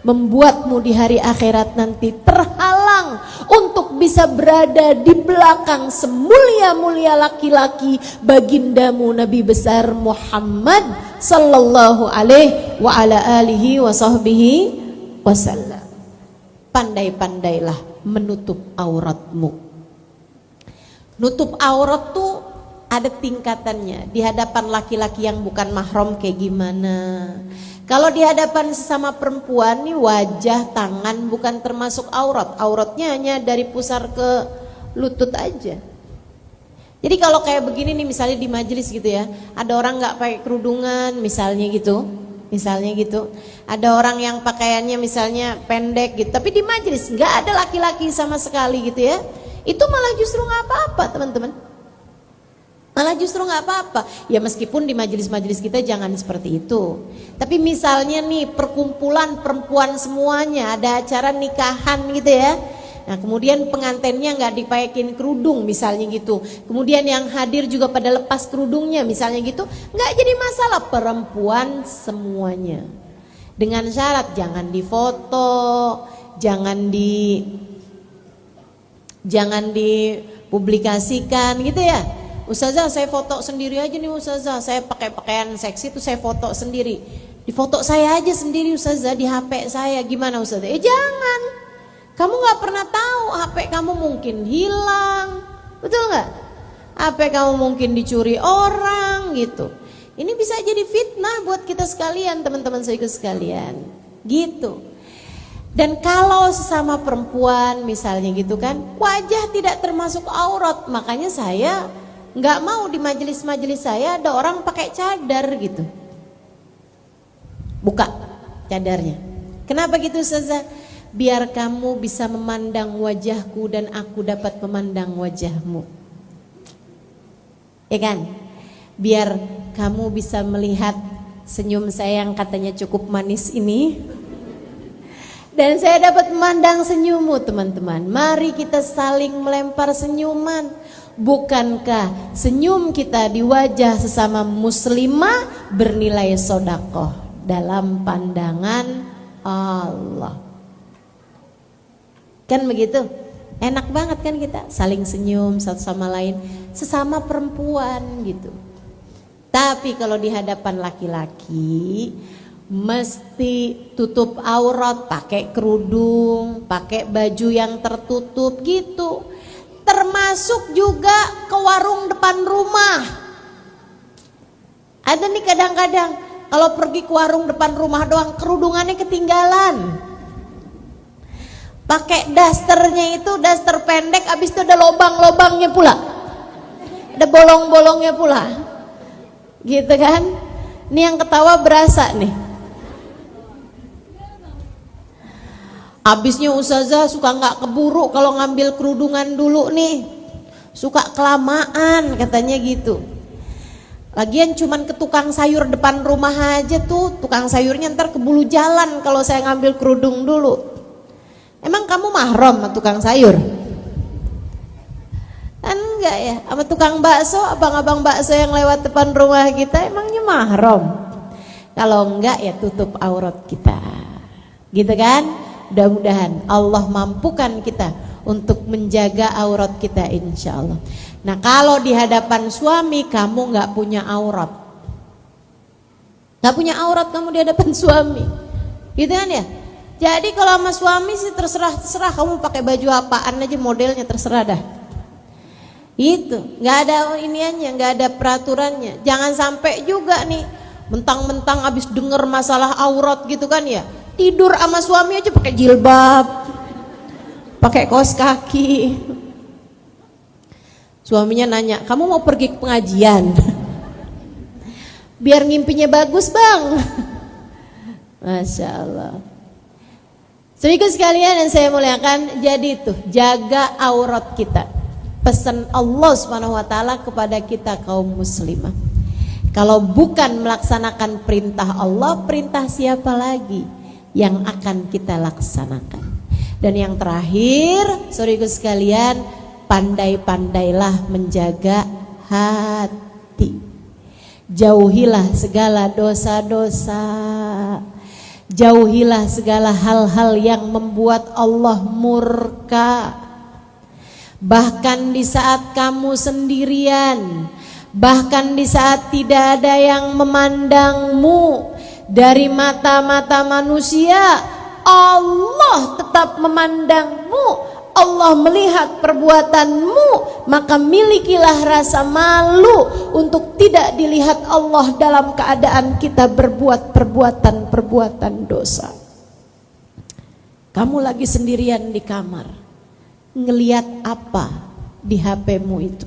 membuatmu di hari akhirat nanti terhalang untuk bisa berada di belakang semulia-mulia laki-laki bagindamu Nabi besar Muhammad sallallahu alaihi wa ala alihi wa sahbihi wasallam. Pandai-pandailah menutup auratmu. Nutup aurat tuh ada tingkatannya. Di hadapan laki-laki yang bukan mahram kayak gimana? Kalau di hadapan sesama perempuan nih, wajah, tangan bukan termasuk aurat. Auratnya hanya dari pusar ke lutut aja. Jadi kalau kayak begini nih, misalnya di majelis gitu ya, ada orang nggak pakai kerudungan misalnya gitu. Ada orang yang pakaiannya misalnya pendek gitu, tapi di majelis nggak ada laki-laki sama sekali gitu ya. Itu malah justru nggak apa-apa teman-teman. Malah justru nggak apa-apa. Ya meskipun di majelis-majelis kita jangan seperti itu. Tapi misalnya nih perkumpulan perempuan semuanya, ada acara nikahan gitu ya. Nah kemudian pengantennya nggak dipakein kerudung misalnya gitu. Kemudian yang hadir juga pada lepas kerudungnya misalnya gitu. Nggak jadi masalah, perempuan semuanya. Dengan syarat jangan difoto, jangan dipublikasikan gitu ya. Ustazah saya foto sendiri aja nih Ustazah, saya pakai pakaian seksi tuh saya foto sendiri. Di foto saya aja sendiri Ustazah di HP saya, gimana Ustazah? Jangan, kamu gak pernah tahu HP kamu mungkin hilang, betul gak? HP kamu mungkin dicuri orang gitu. Ini bisa jadi fitnah buat kita sekalian, teman-teman saya sekalian gitu. Dan kalau sesama perempuan misalnya gitu kan, wajah tidak termasuk aurat, makanya saya nggak mau di majelis-majelis saya ada orang pakai cadar gitu, buka cadarnya. Kenapa gitu Ustazah? Biar kamu bisa memandang wajahku dan aku dapat memandang wajahmu, ya kan? Biar kamu bisa melihat senyum saya yang katanya cukup manis ini, dan saya dapat memandang senyummu teman-teman. Mari kita saling melempar senyuman. Bukankah senyum kita di wajah sesama muslimah bernilai sodakoh dalam pandangan Allah? Kan begitu? Enak banget kan kita saling senyum satu sama lain, sesama perempuan gitu. Tapi kalau di hadapan laki-laki mesti tutup aurat, pakai kerudung, pakai baju yang tertutup gitu. Termasuk juga ke warung depan rumah. Ada nih kadang-kadang kalau pergi ke warung depan rumah doang kerudungannya ketinggalan. Pakai dasternya itu daster pendek, habis itu ada lobang-lobangnya pula. Ada bolong-bolongnya pula. Gitu kan? Nih yang ketawa berasa nih. Abisnya ustazah suka nggak keburu kalau ngambil kerudungan dulu nih, suka kelamaan katanya gitu. Lagian cuman ke tukang sayur depan rumah aja tuh, tukang sayurnya ntar keburu jalan kalau saya ngambil kerudung dulu. Emang kamu mahram sama tukang sayur? Kan enggak ya, sama tukang bakso, abang-abang bakso yang lewat depan rumah kita emangnya mahram? Kalau enggak ya tutup aurat kita, gitu kan? Mudah-mudahan Allah mampukan kita untuk menjaga aurat kita, insya Allah. Nah kalau di hadapan suami kamu nggak punya aurat, nggak punya aurat kamu di hadapan suami, gitu kan ya? Jadi kalau sama suami sih terserah kamu pakai baju apaan aja, modelnya terserah dah. Itu nggak ada iniannya, nggak ada peraturannya. Jangan sampai juga nih mentang-mentang abis denger masalah aurat gitu kan ya, tidur sama suami aja pakai jilbab, pakai kaos kaki. Suaminya nanya, kamu mau pergi ke pengajian? Biar ngimpinya bagus bang. Masya Allah. Saudaraku sekalian yang saya muliakan, jadi tuh jaga aurat kita. Pesan Allah SWT kepada kita kaum muslimah. Kalau bukan melaksanakan perintah Allah, perintah siapa lagi yang akan kita laksanakan? Dan yang terakhir, saudaraku sekalian, pandai-pandailah menjaga hati. Jauhilah segala dosa-dosa. Jauhilah segala hal-hal yang membuat Allah murka. Bahkan di saat kamu sendirian, bahkan di saat tidak ada yang memandangmu, dari mata-mata manusia, Allah tetap memandangmu. Allah melihat perbuatanmu, maka milikilah rasa malu untuk tidak dilihat Allah dalam keadaan kita berbuat perbuatan-perbuatan dosa. Kamu lagi sendirian di kamar, ngelihat apa di HP-mu itu?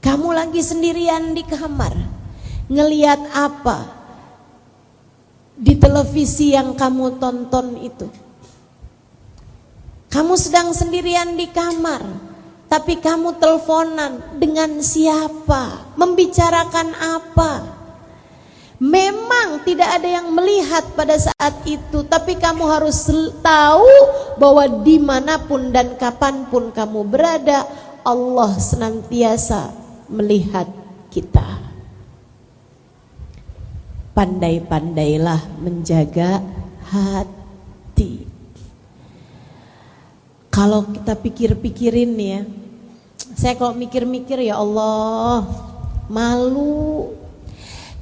Kamu lagi sendirian di kamar, ngelihat apa di televisi yang kamu tonton itu? Kamu sedang sendirian di kamar, tapi kamu teleponan dengan siapa? Membicarakan apa? Memang tidak ada yang melihat pada saat itu, tapi kamu harus tahu bahwa dimanapun dan kapanpun kamu berada, Allah senantiasa melihat kita. Pandai-pandailah menjaga hati. Kalau kita pikir-pikirin ya, saya kalau mikir-mikir ya Allah, malu.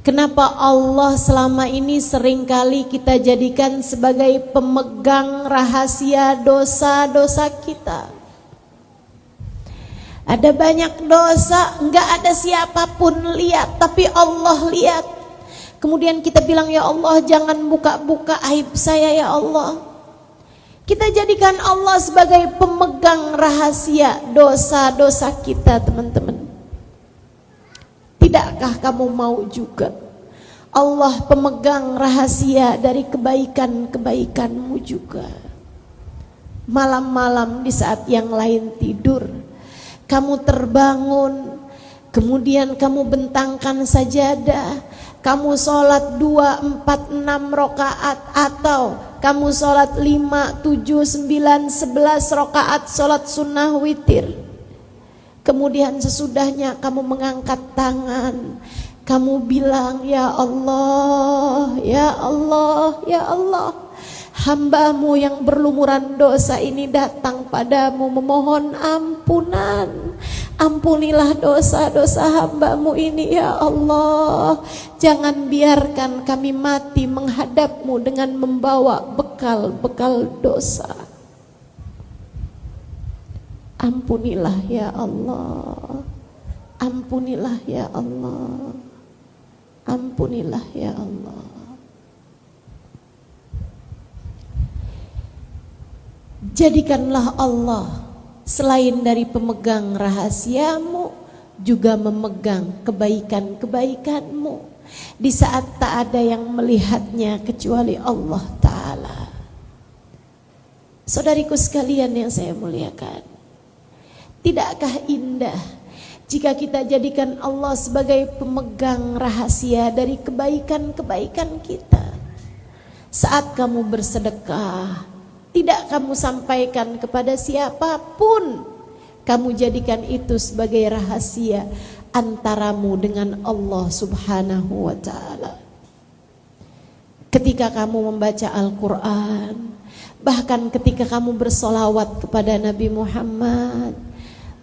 Kenapa Allah selama ini seringkali kita jadikan sebagai pemegang rahasia dosa-dosa kita? Ada banyak dosa, enggak ada siapapun lihat, tapi Allah lihat. Kemudian kita bilang, ya Allah jangan buka-buka aib saya ya Allah. Kita jadikan Allah sebagai pemegang rahasia dosa-dosa kita, teman-teman. Tidakkah kamu mau juga Allah pemegang rahasia dari kebaikan-kebaikanmu juga? Malam-malam di saat yang lain tidur, kamu terbangun, kemudian kamu bentangkan sajadah, kamu sholat 2, 4, 6 rakaat, atau kamu sholat 5, 7, 9, 11 rakaat sholat sunnah witir. Kemudian sesudahnya kamu mengangkat tangan, kamu bilang, ya Allah, ya Allah, ya Allah, hamba-Mu yang berlumuran dosa ini datang padamu memohon ampunan. Ampunilah dosa-dosa hamba-Mu ini ya Allah. Jangan biarkan kami mati menghadap-Mu dengan membawa bekal-bekal dosa. Ampunilah ya Allah. Ampunilah ya Allah. Ampunilah ya Allah. Jadikanlah Allah selain dari pemegang rahasiamu, juga memegang kebaikan-kebaikanmu. di saat tak ada yang melihatnya kecuali Allah Ta'ala. Saudariku sekalian yang saya muliakan, tidakkah indah jika kita jadikan Allah sebagai pemegang rahasia dari kebaikan-kebaikan kita? Saat kamu bersedekah, tidak kamu sampaikan kepada siapapun, kamu jadikan itu sebagai rahasia antaramu dengan Allah Subhanahu wa Ta'ala. Ketika kamu membaca Al-Quran, bahkan ketika kamu bersolawat kepada Nabi Muhammad,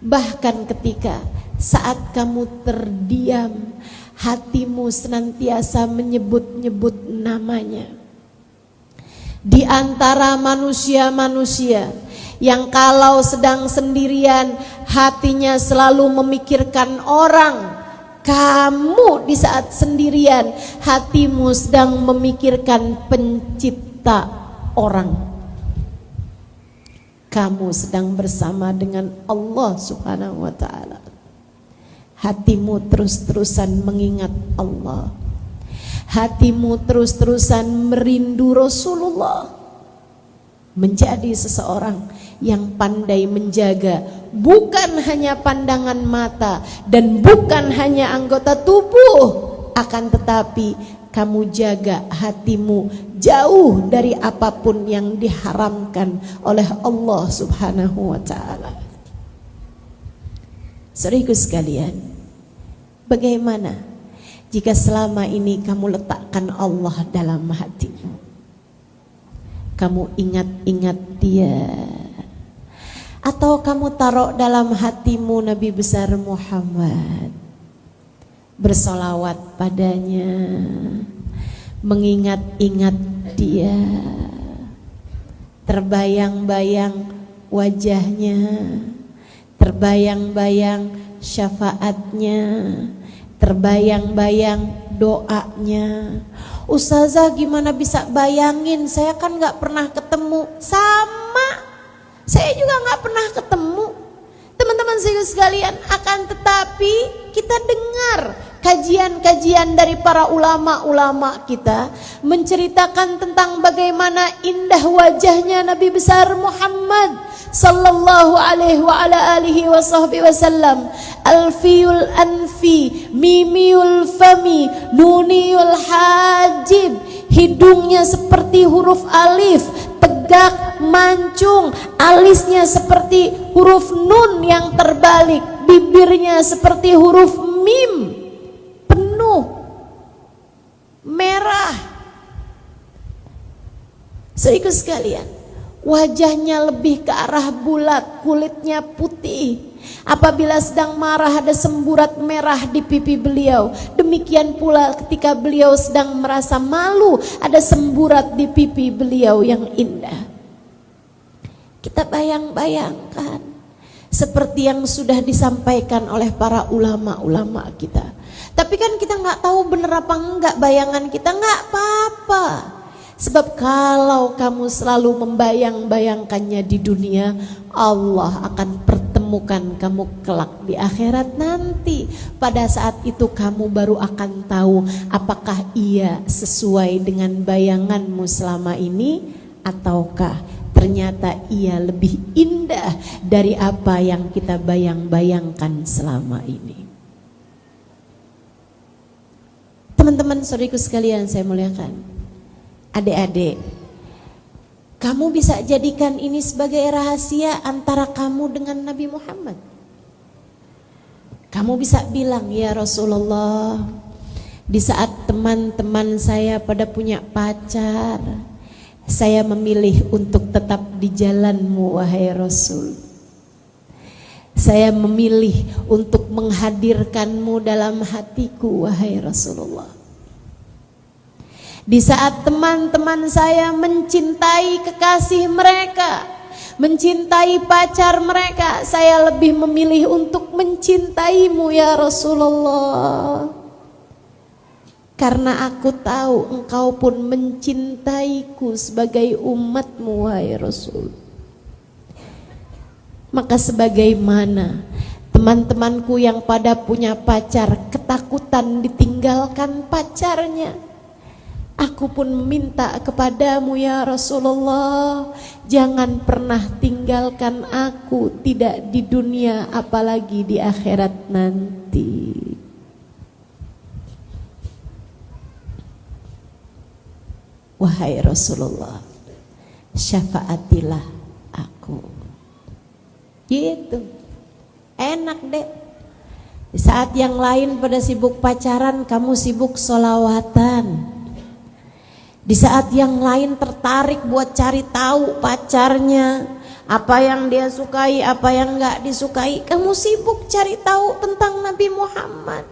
bahkan ketika saat kamu terdiam, hatimu senantiasa menyebut-nyebut namanya. Di antara manusia-manusia yang kalau sedang sendirian hatinya selalu memikirkan orang, kamu di saat sendirian hatimu sedang memikirkan pencipta orang. Kamu sedang bersama dengan Allah Subhanahu wa Ta'ala. Hatimu terus-terusan mengingat Allah. Hatimu terus-terusan merindu Rasulullah. Menjadi seseorang yang pandai menjaga bukan hanya pandangan mata dan bukan hanya anggota tubuh, akan tetapi kamu jaga hatimu jauh dari apapun yang diharamkan oleh Allah Subhanahu wa Ta'ala. Saudaraku sekalian, bagaimana jika selama ini kamu letakkan Allah dalam hatimu? Kamu ingat-ingat Dia, atau kamu taruh dalam hatimu Nabi besar Muhammad, bersolawat padanya, mengingat-ingat Dia, terbayang-bayang wajahnya, terbayang-bayang syafaatnya, terbayang-bayang doanya. Ustazah gimana bisa bayangin, saya kan gak pernah ketemu. Sama, saya juga gak pernah ketemu. Teman-teman sekalian, akan tetapi kita dengar kajian-kajian dari para ulama-ulama kita menceritakan tentang bagaimana indah wajahnya Nabi besar Muhammad sallallahu alaihi wa ala alihi wa sahbihi wasallam. Alfiyul anfi, mimiul fami, nuniul hajib. Hidungnya seperti huruf alif, tegak, mancung. Alisnya seperti huruf nun yang terbalik. Bibirnya seperti huruf mim, penuh, merah. Saudaraku sekalian, wajahnya lebih ke arah bulat, kulitnya putih. Apabila sedang marah ada semburat merah di pipi beliau. Demikian pula ketika beliau sedang merasa malu, ada semburat di pipi beliau yang indah. Kita bayang-bayangkan seperti yang sudah disampaikan oleh para ulama-ulama kita. Tapi kan kita nggak tahu bener apa enggak bayangan kita, nggak apa-apa. Sebab kalau kamu selalu membayang-bayangkannya di dunia, Allah akan pertemukan kamu kelak di akhirat nanti. Pada saat itu kamu baru akan tahu apakah ia sesuai dengan bayanganmu selama ini, ataukah ternyata ia lebih indah dari apa yang kita bayang-bayangkan selama ini. Teman-teman saudariku sekalian saya muliakan, adik-adik, kamu bisa jadikan ini sebagai rahasia antara kamu dengan Nabi Muhammad. Kamu bisa bilang, ya Rasulullah, di saat teman-teman saya pada punya pacar, saya memilih untuk tetap di jalanmu wahai Rasul. Saya memilih untuk menghadirkanmu dalam hatiku wahai Rasulullah. Di saat teman-teman saya mencintai kekasih mereka, mencintai pacar mereka, saya lebih memilih untuk mencintaimu ya Rasulullah. Karena aku tahu engkau pun mencintaiku sebagai umatmu wahai Rasul. Maka sebagaimana Teman-temanku yang pada punya pacar ketakutan ditinggalkan pacarnya. Aku pun minta kepadamu ya Rasulullah, jangan pernah tinggalkan aku, tidak di dunia apalagi di akhirat nanti. Wahai Rasulullah, syafaatilah aku. Gitu. Enak deh. Di saat yang lain pada sibuk pacaran, kamu sibuk sholawatan. Di saat yang lain tertarik buat cari tahu pacarnya, apa yang dia sukai, apa yang enggak disukai, kamu sibuk cari tahu tentang Nabi Muhammad.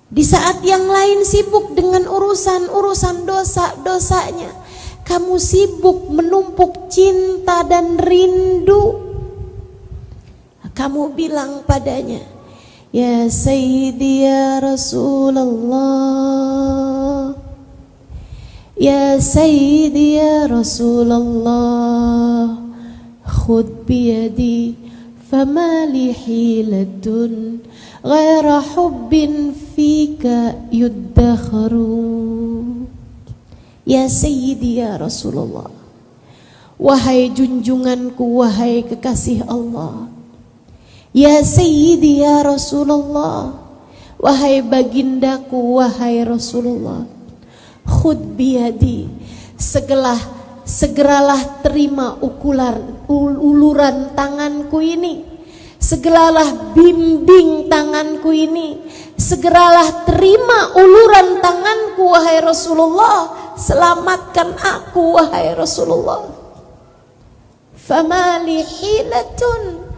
Di saat yang lain sibuk dengan urusan dosa-dosanya, kamu sibuk menumpuk cinta dan rindu. Kamu bilang padanya, ya Sayyidi ya Rasulullah, ya Sayyidi ya Rasulullah, khud biyadi fama li hilatun ghaira hubbin fika yuddakharu. Ya Sayyidi ya Rasulullah, wahai junjunganku, wahai kekasih Allah. Ya Sayyidi ya Rasulullah, wahai bagindaku, wahai Rasulullah. Khud biyadi, segeralah terima uluran tanganku ini. Segeralah bimbing tanganku ini. Segeralah terima uluran tanganku, wahai Rasulullah. Selamatkan aku, wahai Rasulullah. Famali hilatun,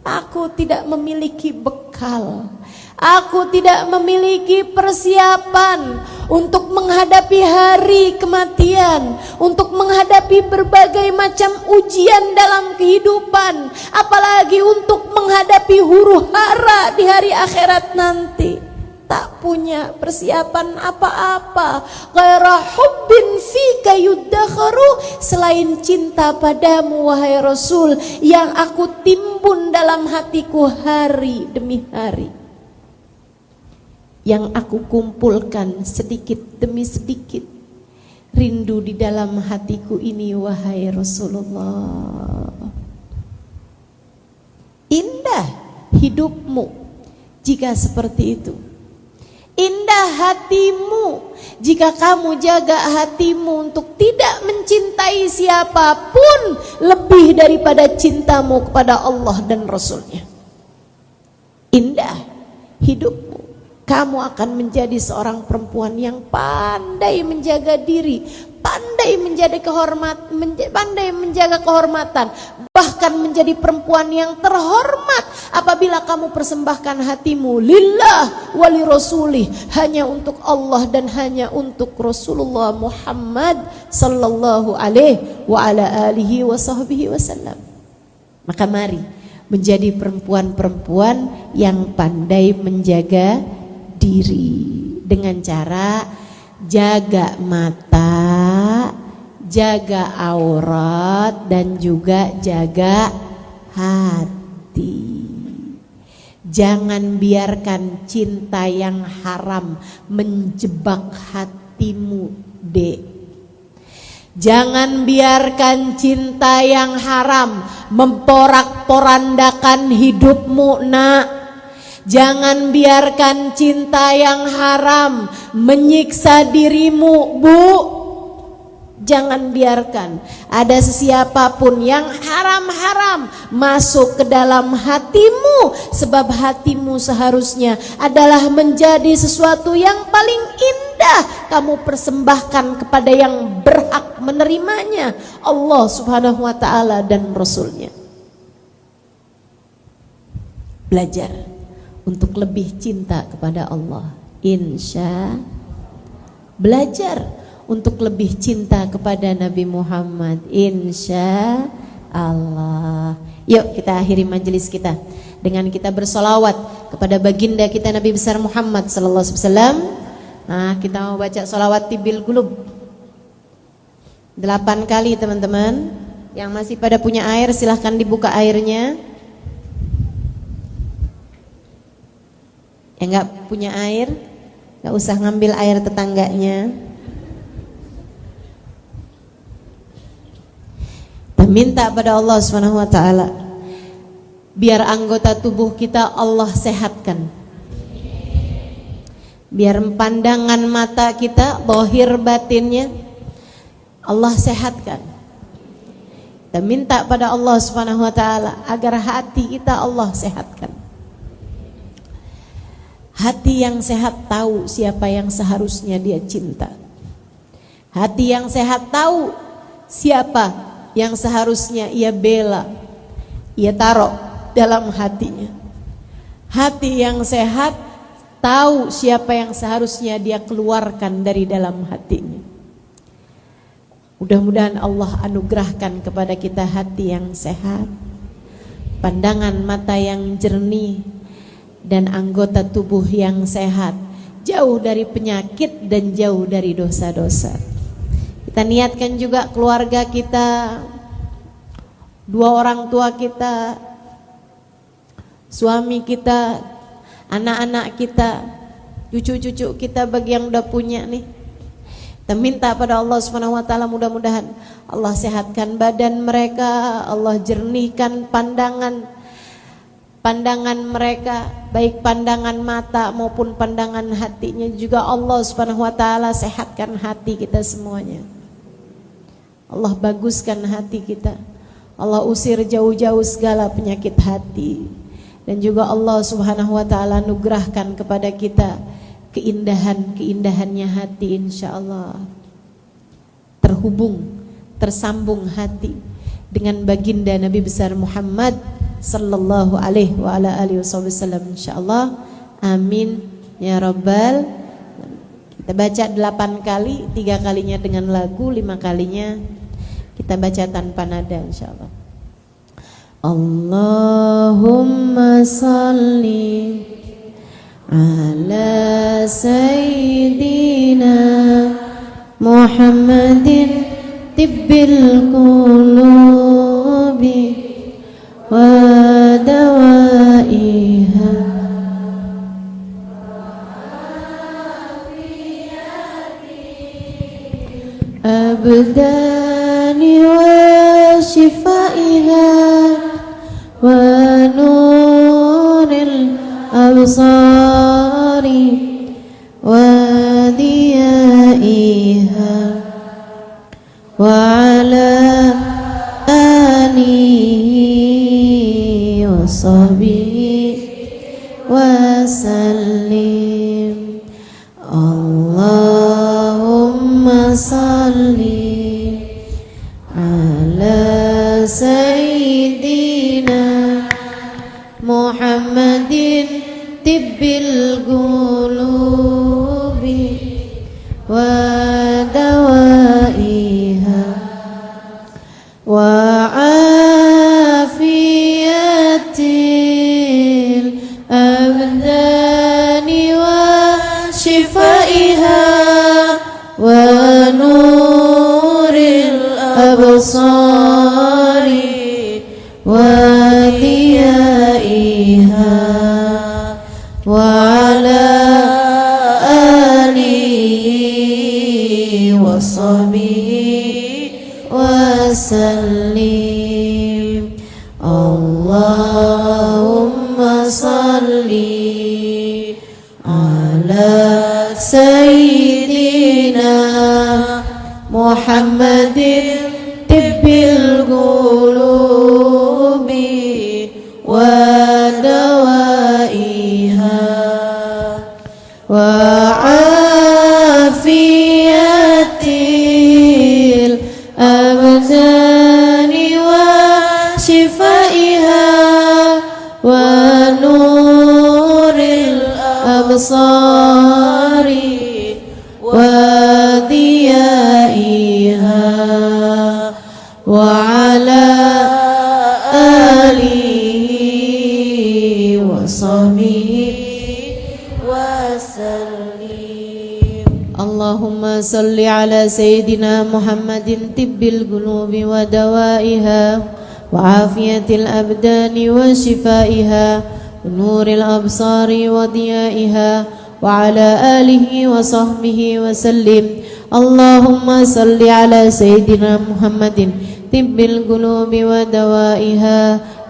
aku tidak memiliki bekal, aku tidak memiliki persiapan untuk menghadapi hari kematian, untuk menghadapi berbagai macam ujian dalam kehidupan, apalagi untuk menghadapi huru-hara di hari akhirat nanti. Tak punya persiapan apa-apa. Ghaira hubbin fika yuddakharu, selain cinta padamu wahai Rasul, yang aku timbun dalam hatiku hari demi hari, yang aku kumpulkan sedikit demi sedikit. Rindu di dalam hatiku ini wahai Rasulullah. Indah hidupmu jika seperti itu. Indah hatimu jika kamu jaga hatimu untuk tidak mencintai siapapun lebih daripada cintamu kepada Allah dan Rasulnya. Indah hidupmu, kamu akan menjadi seorang perempuan yang pandai menjaga diri, pandai menjaga kehormatan, bahkan menjadi perempuan yang terhormat apabila kamu persembahkan hatimu lillah wali rasulih, hanya untuk Allah dan hanya untuk Rasulullah Muhammad sallallahu alaihi wa ala alihi wa sahbihi wasallam. Maka mari menjadi perempuan-perempuan yang pandai menjaga diri dengan cara jaga mata, jaga aurat, dan juga jaga hati. Jangan biarkan cinta yang haram menjebak hatimu, Dek. Jangan biarkan cinta yang haram memporak-porandakan hidupmu, Nak. Jangan biarkan cinta yang haram menyiksa dirimu, Bu. Jangan biarkan ada sesiapapun yang haram-haram masuk ke dalam hatimu, sebab hatimu seharusnya adalah menjadi sesuatu yang paling indah kamu persembahkan kepada yang berhak menerimanya, Allah Subhanahu wa taala dan Rasulnya. Belajar untuk lebih cinta kepada Allah, belajar untuk lebih cinta kepada Nabi Muhammad, insya Allah. Yuk kita akhiri majelis kita dengan kita bersolawat kepada baginda kita Nabi besar Muhammad sallallahu alaihi wasallam. Nah, kita mau baca solawat tibil qulub 8 kali, teman-teman. Yang masih pada punya air silahkan dibuka airnya. Yang nggak punya air, nggak usah ngambil air tetangganya. Kita minta pada Allah Subhanahu wa taala biar anggota tubuh kita Allah sehatkan. Biar pandangan mata kita, zahir batinnya Allah sehatkan. Kita minta pada Allah Subhanahu wa taala agar hati kita Allah sehatkan. Hati yang sehat tahu siapa yang seharusnya dia cinta. Hati yang sehat tahu siapa yang seharusnya ia bela, ia taruh dalam hatinya. Hati yang sehat tahu siapa yang seharusnya dia keluarkan dari dalam hatinya. Mudah-mudahan Allah anugerahkan kepada kita hati yang sehat, pandangan mata yang jernih, dan anggota tubuh yang sehat, jauh dari penyakit dan jauh dari dosa-dosa. Kita niatkan juga keluarga kita, dua orang tua kita, suami kita, anak-anak kita, cucu-cucu kita bagi yang udah punya nih. Kita minta pada Allah Subhanahu wa taala mudah-mudahan Allah sehatkan badan mereka, Allah jernihkan pandangan mereka, baik pandangan mata maupun pandangan hatinya juga Allah Subhanahu wa taala sehatkan hati kita semuanya. Allah baguskan hati kita. Allah usir jauh-jauh segala penyakit hati. Dan juga Allah Subhanahu wa taala anugerahkan kepada kita keindahan-keindahannya hati, insyaallah. Tersambung hati dengan baginda Nabi besar Muhammad sallallahu alaihi wa ala alihi wasallam, insyaallah. Amin ya rabbal. Kita baca 8 kali, 3 kalinya dengan lagu, 5 kalinya kita baca tanpa nada, insyaallah. Allahumma salli ala sayyidina Muhammadin tibbil qulubi wa dawaiha abdani wa shifaiha wa nuril absari wa diyaiha wa ala alihi wa sahbihi wa sallim. Allahumma salli ala sayyidina Muhammadin tibbil qulubi wa dawaiha wa afiyatil abdani wa shifaiha wa nuril absari wa diyaiha wa ala alihi wa sahbihi wa sallim. Allahumma salli ala sayyidina Muhammadin tibbil qulubi wa dawaiha wa afiyatil abdani wa shifaiha wa nuril absari wa diyaiha wa ala alihi wa sahbihi wa sallim. Allahumma salli ala sayyidina Muhammadin tibbil qulubi wa dawaiha wa afiyatil abdani wa shifaiha wa ونور الأبصار وضيائها وعلى آله وصحبه وسلم اللهم صل على سيدنا محمد طب القلوب ودوائها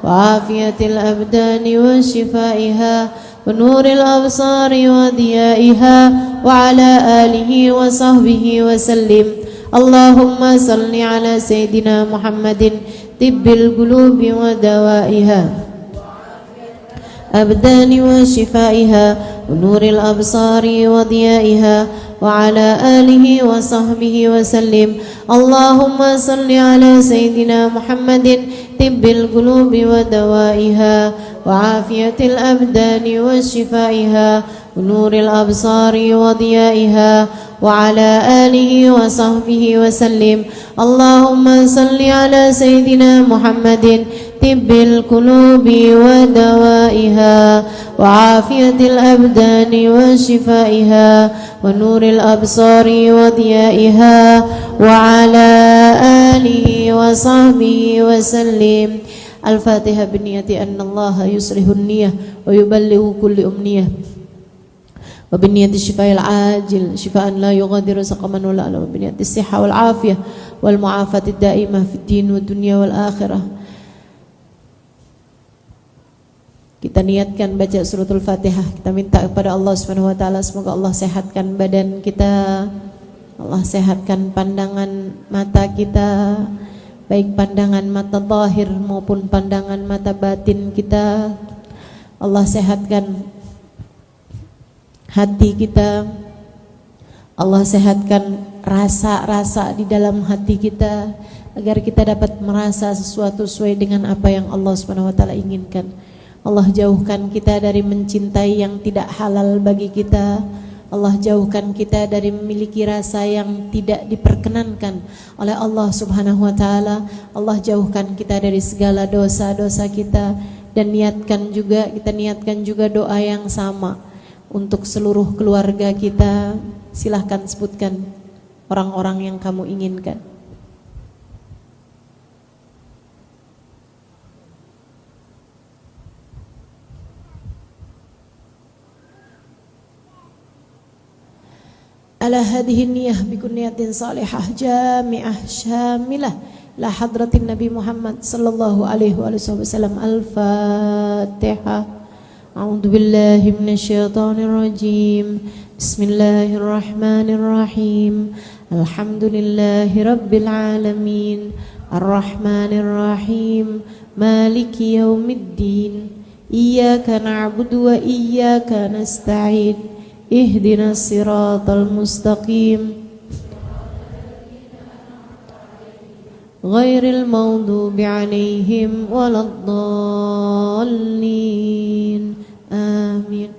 وعافية الأبدان وشفائها ونور الأبصار وضيائها وعلى آله وصحبه وسلم اللهم صل على سيدنا محمد طب القلوب ودوائها أبدان وشفائها ونور الأبصار وضيائها وعلى آله وصحبه وسلم اللهم صل على سيدنا محمد طب القلوب ودوائها وعافية الأبدان وشفائها ونور الأبصار وضيائها وعلى آله وصحبه وسلم اللهم صل على سيدنا محمد طب القلوب ودوائها وعافية الأبدان وشفائها ونور الأبصار وضيائها وعلى آله وصحبه وسلم الفاتحة بنية أن الله يصلح النية ويبلغ كل أمنية وبنية الشفاء العاجل شفاء لا يغادر سقما ولا ألم وبنية الصحة والعافية والمعافاة الدائمة في الدين والدنيا والآخرة. Kita niatkan baca suratul Fatihah. Kita minta kepada Allah Subhanahu wa taala semoga Allah sehatkan badan kita. Allah sehatkan pandangan mata kita, baik pandangan mata zahir maupun pandangan mata batin kita. Allah sehatkan hati kita. Allah sehatkan rasa-rasa di dalam hati kita agar kita dapat merasa sesuatu sesuai dengan apa yang Allah Subhanahu wa taala inginkan. Allah jauhkan kita dari mencintai yang tidak halal bagi kita. Allah jauhkan kita dari memiliki rasa yang tidak diperkenankan oleh Allah Subhanahu wa taala. Allah jauhkan kita dari segala dosa-dosa kita dan kita niatkan juga doa yang sama untuk seluruh keluarga kita. Silahkan sebutkan orang-orang yang kamu inginkan. على هذه النية بكل نية صالحة جامعة شاملة إلى حضرة النبي محمد صلى الله عليه وسلم الفاتحة. أعوذ بالله من الشيطان الرجيم بسم الله الرحمن الرحيم الحمد لله رب العالمين الرحمن الرحيم مالك يوم الدين إياك نعبد وإياك نستعين اهدنا الصراط المستقيم غير المغضوب عليهم ولا الضالين آمين.